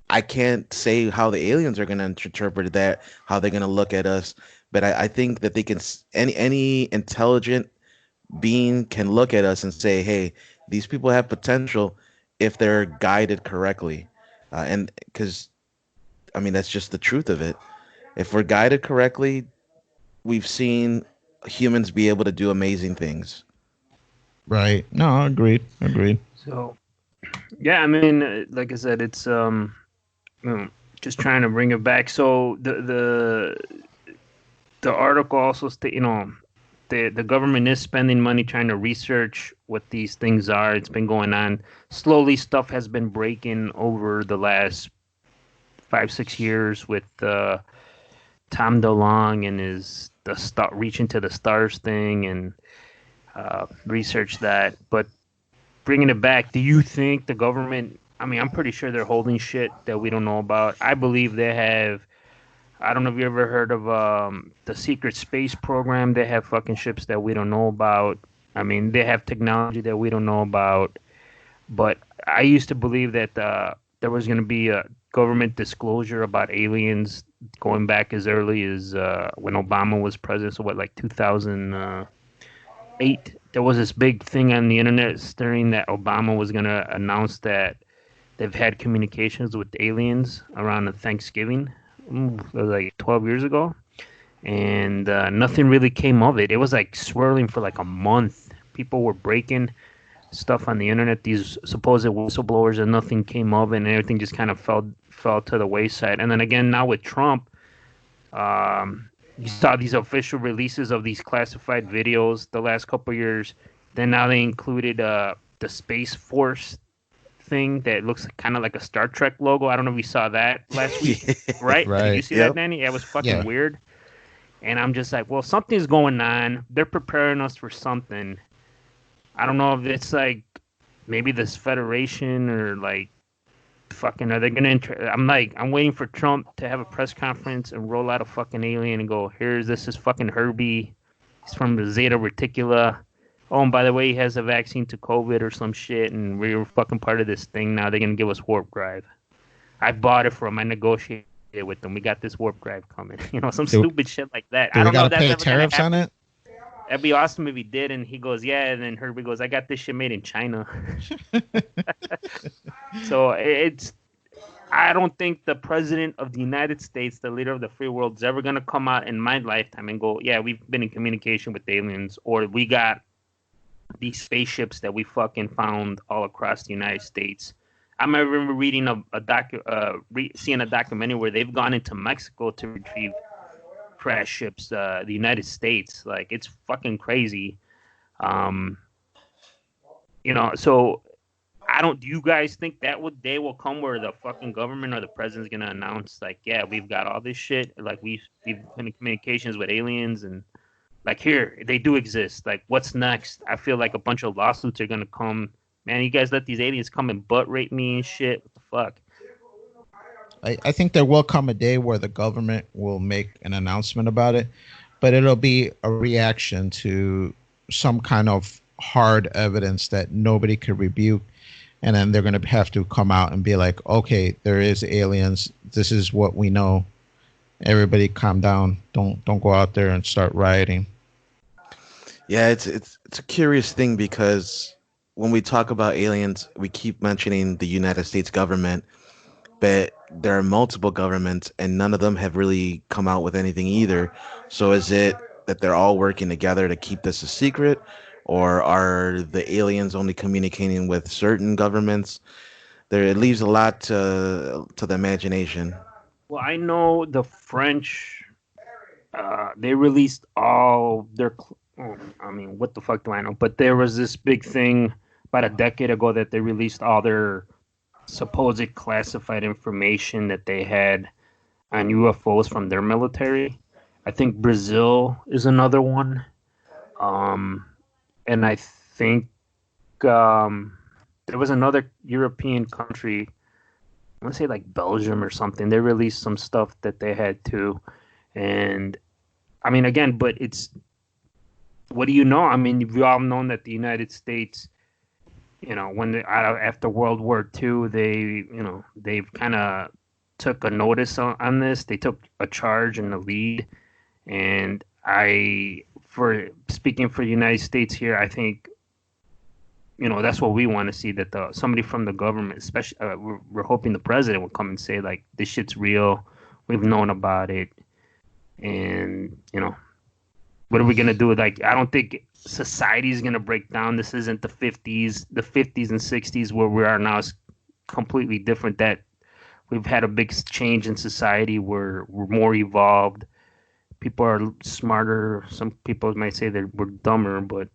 I can't say how the aliens are going to interpret that, how they're going to look at us, but I think that they can any intelligent being can look at us and say, hey, these people have potential if they're guided correctly, and because I mean that's just the truth of it. If we're guided correctly, we've seen humans be able to do amazing things. Right. No, agreed. Agreed. So yeah, I mean, like I said, it's just trying to bring it back. So the article also state, the government is spending money trying to research what these things are. It's been going on slowly. Stuff has been breaking over the last 5-6 years with Tom DeLonge and his the star reaching to the stars thing and research that. But bringing it back, do you think the government? I mean, I'm pretty sure they're holding shit that we don't know about. I believe they have. I don't know if you ever heard of the secret space program. They have fucking ships that we don't know about. I mean, they have technology that we don't know about. But I used to believe that there was going to be a government disclosure about aliens going back as early as when Obama was president. So what, like 2008? There was this big thing on the internet stirring that Obama was going to announce that they've had communications with aliens around Thanksgiving. It was like 12 years ago. And nothing really came of it. It was like swirling for like a month people were breaking stuff on the internet, these supposed whistleblowers, and nothing came of it, and everything just kind of fell to the wayside. And then again, now with Trump, you saw these official releases of these classified videos the last couple of years. Then now they included the Space Force thing that looks kind of like a Star Trek logo. I don't know if you saw that last week, right? Did you see that, Danny? It was fucking weird. And I'm just like, well, something's going on. They're preparing us for something. I don't know if it's like maybe this Federation or like fucking are they gonna I'm waiting for Trump to have a press conference and roll out a fucking alien and go, this is fucking Herbie. He's from the Zeta Reticula. Oh, and by the way, he has a vaccine to COVID or some shit, and we were fucking part of this thing now. They're gonna give us warp drive. I bought it for him. I negotiated with them. We got this warp drive coming. Some stupid shit like that. I don't know if that's ever gonna happen. On it? That'd be awesome if he did. And he goes, yeah. And then Herbie goes, I got this shit made in China. So I don't think the president of the United States, the leader of the free world, is ever going to come out in my lifetime and go, yeah, we've been in communication with aliens, or we got these spaceships that we fucking found all across the United States. I remember reading seeing a documentary where they've gone into Mexico to retrieve crash ships, the United States. Like, it's fucking crazy. So do you guys think that day will come where the fucking government or the president's gonna announce, like, yeah, we've got all this shit, like we've been in communications with aliens, and like, here, they do exist. Like, what's next? I feel like a bunch of lawsuits are gonna come. Man, you guys let these aliens come and butt rape me and shit. What the fuck? I think there will come a day where the government will make an announcement about it, but it'll be a reaction to some kind of hard evidence that nobody could rebuke. And then they're going to have to come out and be like, okay, there is aliens. This is what we know. Everybody calm down. Don't go out there and start rioting. Yeah, it's a curious thing, because when we talk about aliens, we keep mentioning the United States government, but there are multiple governments and none of them have really come out with anything either. So is it that they're all working together to keep this a secret? Or are the aliens only communicating with certain governments? It leaves a lot to the imagination. Well, I know the French, they released all their, what the fuck do I know? But there was this big thing about a decade ago that they released all their supposed classified information that they had on UFOs from their military. I think Brazil is another one. And I think there was another European country, I want to say like Belgium or something. They released some stuff that they had too. And I mean, again, but it's, what do you know? I mean, we've all known that the United States, after World War II, they've kind of took a notice on this. They took a charge and a lead. And for speaking for the United States here, I think, that's what we want to see, that somebody from the government, especially, we're hoping the president will come and say, like, this shit's real. We've known about it. And, what are we going to do? Like, I don't think society is going to break down. This isn't the 50s. The 50s and 60s where we are now is completely different. That we've had a big change in society. We're more evolved. People are smarter. Some people might say that we're dumber, but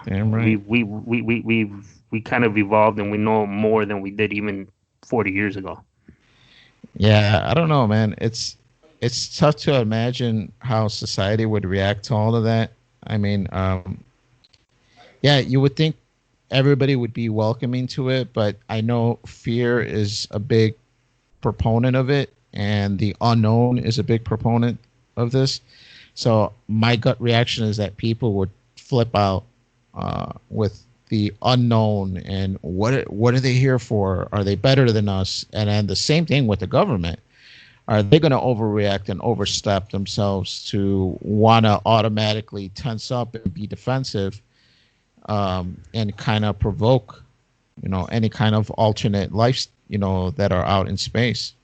damn right. we kind of evolved, and we know more than we did even 40 years ago. Yeah, I don't know, man. It's tough to imagine how society would react to all of that. I mean, you would think everybody would be welcoming to it, but I know fear is a big proponent of it, and the unknown is a big proponent of this. So my gut reaction is that people would flip out with the unknown, and what are they here for? Are they better than us? And then the same thing with the government. Are they going to overreact and overstep themselves to want to automatically tense up and be defensive, and kind of provoke, any kind of alternate lives, that are out in space?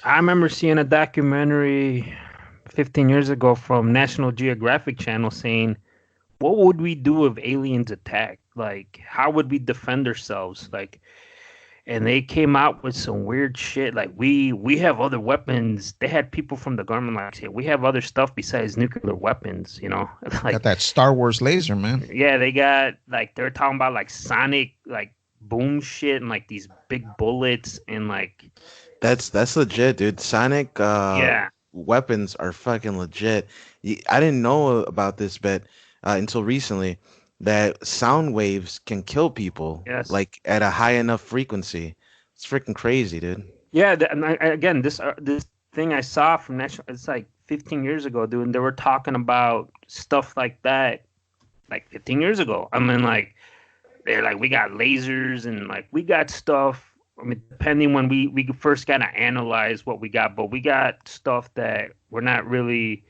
I remember seeing a documentary 15 years ago from National Geographic Channel saying what would we do if aliens attack? Like, how would we defend ourselves? Like, and they came out with some weird shit. Like, we have other weapons. They had people from the government like say, we have other stuff besides nuclear weapons. You know, Got like, that Star Wars laser, man. yeah, they got like they're talking about like sonic like boom shit and like these big bullets and like That's legit, dude. Sonic yeah, weapons are fucking legit. I didn't know about this, but until recently, that sound waves can kill people yes. like at a high enough frequency. It's freaking crazy, dude. Yeah, and again, this thing I saw from national, it's like 15 years ago, dude. And they were talking about stuff like that, like 15 years ago. I mean, like they're like, we got lasers and like we got stuff. I mean, depending when we first got to analyze what we got, but we got stuff that we're not really.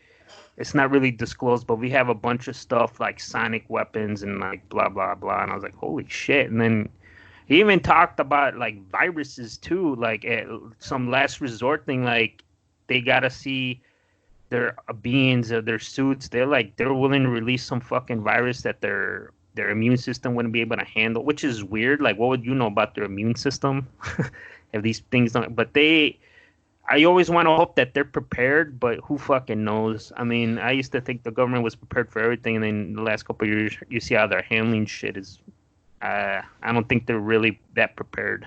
It's not really disclosed, but we have a bunch of stuff like sonic weapons and like blah blah blah. And I was like, holy shit! And then he even talked about like viruses too, like at some last resort thing. Like they gotta see their beings or their suits. They're willing to release some fucking virus that their immune system wouldn't be able to handle, which is weird. Like, what would you know about their immune system if these things don't? But I always want to hope that they're prepared, but who fucking knows? I mean, I used to think the government was prepared for everything, and then the last couple of years, you see how they're handling shit is. I don't think they're really that prepared.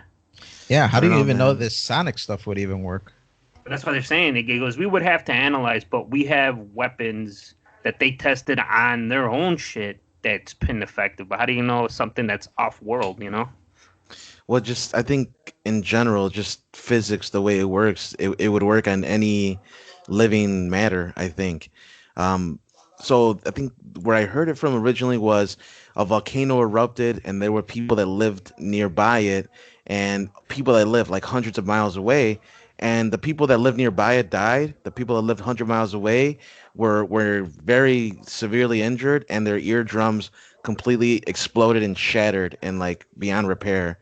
Yeah, how I do don't you know, even know man. this Sonic stuff would even work? But that's what they're saying. It goes, we would have to analyze, but we have weapons that they tested on their own shit that's been effective. But how do you know something that's off world? You know? Well, just I think in general, just physics, the way it works, it would work on any living matter, I think. Um, so I think where I heard it from originally was a volcano erupted, and there were people that lived nearby it, and people that lived like hundreds of miles away. And the people that lived nearby it died. The people that lived 100 miles away were very severely injured, and their eardrums completely exploded and shattered and like beyond repair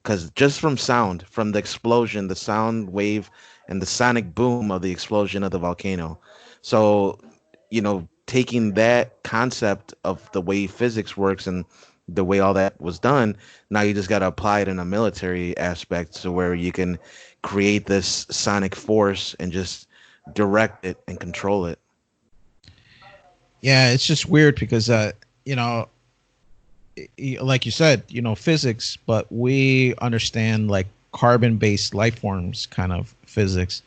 because just from sound, from the explosion, the sound wave, and the sonic boom of the explosion of the volcano. So, taking that concept of the way physics works and the way all that was done, now you just got to apply it in a military aspect, so where you can create this sonic force and just direct it and control it. Yeah, it's just weird because you know, like you said, physics, but we understand like carbon-based life forms kind of physics.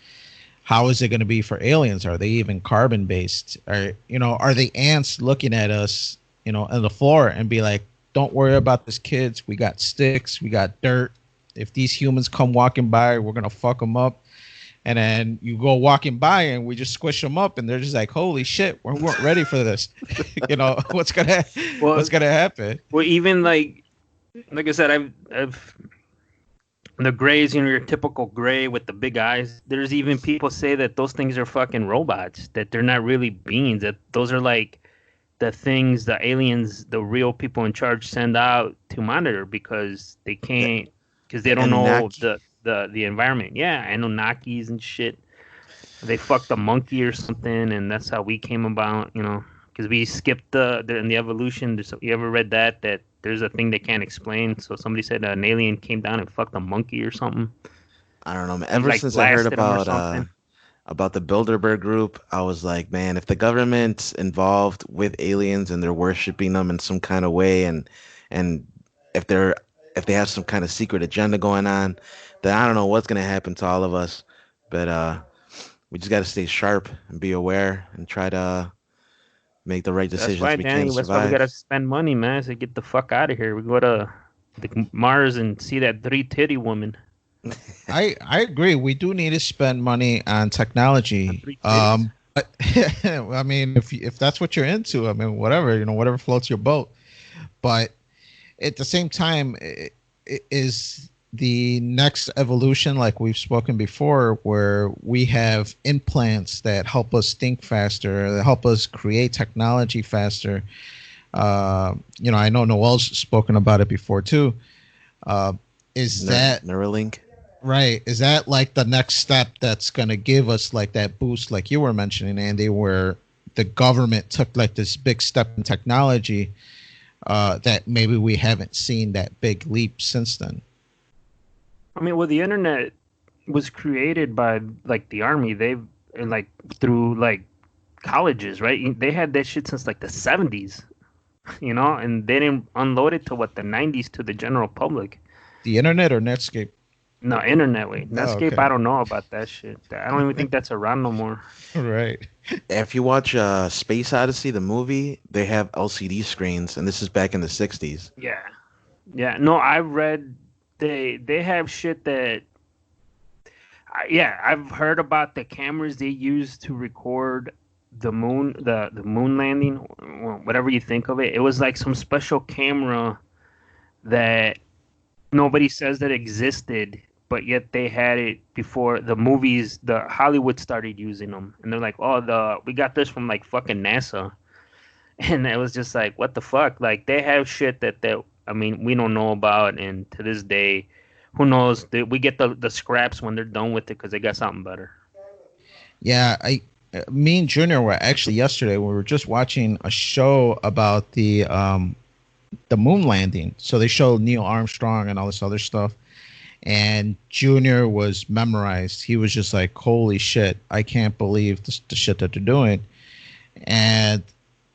How is it going to be for aliens? Are they even carbon-based? Are the ants looking at us, on the floor and be like, "Don't worry about this, kids. We got sticks, we got dirt. If these humans come walking by, we're gonna fuck them up." And then you go walking by and we just squish them up, and they're just like, "Holy shit, we weren't ready for this." What's gonna Well, what's gonna happen? well, even like I said, I've the grays, your typical gray with the big eyes. There's even people say that those things are fucking robots, that they're not really beings, that those are like the things the aliens, the real people in charge send out to monitor because they The can't, because they don't know Anunnaki. the environment. Yeah, Anunnakis and shit. They fucked a monkey or something, and that's how we came about, because we skipped in the evolution. You ever read that there's a thing they can't explain? So somebody said an alien came down and fucked a monkey or something. I don't know, man. He Ever like since I heard blasted him or something. about the Bilderberg group, I was like, man, if the government's involved with aliens and they're worshiping them in some kind of way, and if they're if they have some kind of secret agenda going on, then I don't know what's gonna happen to all of us. But we just got to stay sharp and be aware and try to make the right That's decisions why, we can Danny. to That's why we survive. gotta spend money, man. To get the fuck out of here. We go to Mars and see that three titty woman. I agree. We do need to spend money on technology. Three titties. But I mean, if that's what you're into, I mean, whatever, whatever floats your boat. But at the same time, is the next evolution, like we've spoken before, where we have implants that help us think faster, that help us create technology faster. I know Noel's spoken about it before too. Is that Neuralink. right? Is that like the next step that's going to give us like that boost, like you were mentioning, Andy, where the government took like this big step in technology, that maybe we haven't seen that big leap since then. I mean, well, the internet was created by like the army. And like through like colleges, right? They had that shit since like the 70s, and they didn't unload it to the 90s to the general public. The internet or Netscape? No, internet way. Netscape, okay. I don't know about that shit. I don't even think that's around no more. Right. If you watch Space Odyssey, the movie, they have LCD screens, and this is back in the 60s. Yeah. Yeah. No, I read they have shit that. Yeah, I've heard about the cameras they use to record the moon, the moon landing, whatever you think of it. It was like some special camera that nobody says that existed, but yet they had it before the movies. The Hollywood started using them, and they're like, "Oh, we got this from like fucking NASA," and it was just like, "What the fuck?" Like they have shit that we don't know about, and to this day, who knows? We get the scraps when they're done with it because they got something better. Yeah, me and Junior were actually yesterday. We were just watching a show about the moon landing. So they showed Neil Armstrong and all this other stuff. And Junior was memorized. He was just like, holy shit, I can't believe the shit that they're doing. And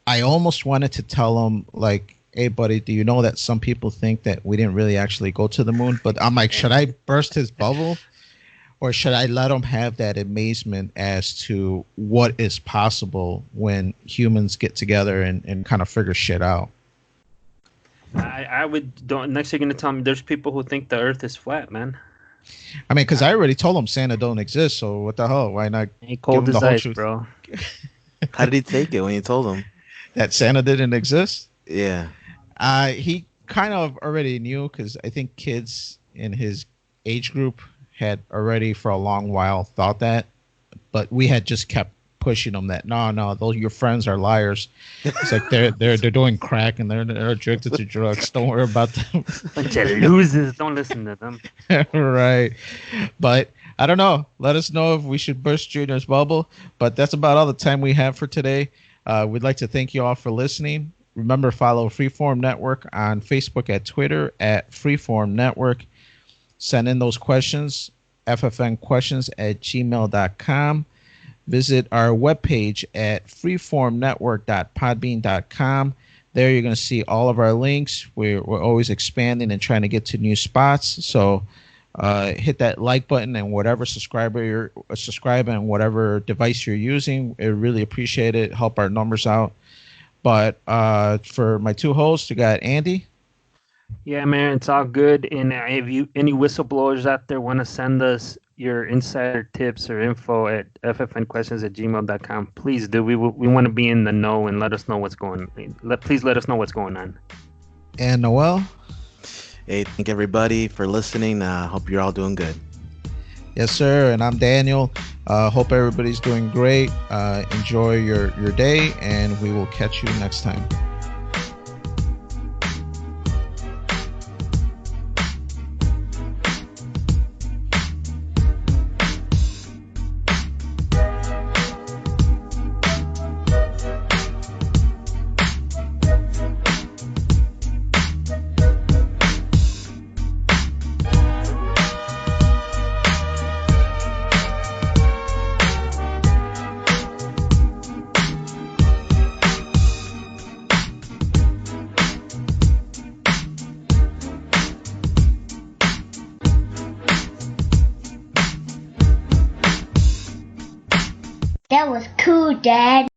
I almost wanted to tell him, like, hey, buddy, do you know that some people think that we didn't really actually go to the moon? But I'm like, should I burst his bubble? Or should I let him have that amazement as to what is possible when humans get together and kind of figure shit out? I would don't. Next, you're gonna tell me there's people who think the Earth is flat, man. I mean, because I already told him Santa don't exist, so what the hell? Why not? He cold give him as the whole ice, truth? bro. How did he take it when you told him that Santa didn't exist? Yeah. He kind of already knew, because I think kids in his age group had already for a long while thought that, but we had just kept pushing them that no, those your friends are liars. It's like they're doing crack and they're addicted to drugs. Don't worry about them. Bunch of losers. Don't listen to them. Right. But I don't know. Let us know if we should burst Junior's bubble. But that's about all the time we have for today. We'd like to thank you all for listening. Remember, follow Freeform Network on Facebook, at Twitter, at Freeform Network. Send in those questions, ffnquestions@gmail.com. Visit our webpage at freeformnetwork.podbean.com. There you're going to see all of our links. We're always expanding and trying to get to new spots. So hit that like button, and whatever subscribe on whatever device you're using. I really appreciate it. Help our numbers out. But for my two hosts, we got Andy. Yeah, man, it's all good. And if any whistleblowers out there want to send us your insider tips or info at ffnquestions@gmail.com, please do. We want to be in the know and let us know what's going on. Please let us know what's going on. And Noel. Hey, thank everybody for listening. Hope you're all doing good. Yes, sir. And I'm Daniel. Hope everybody's doing great. Enjoy your day, and we will catch you next time. That was cool, Dad.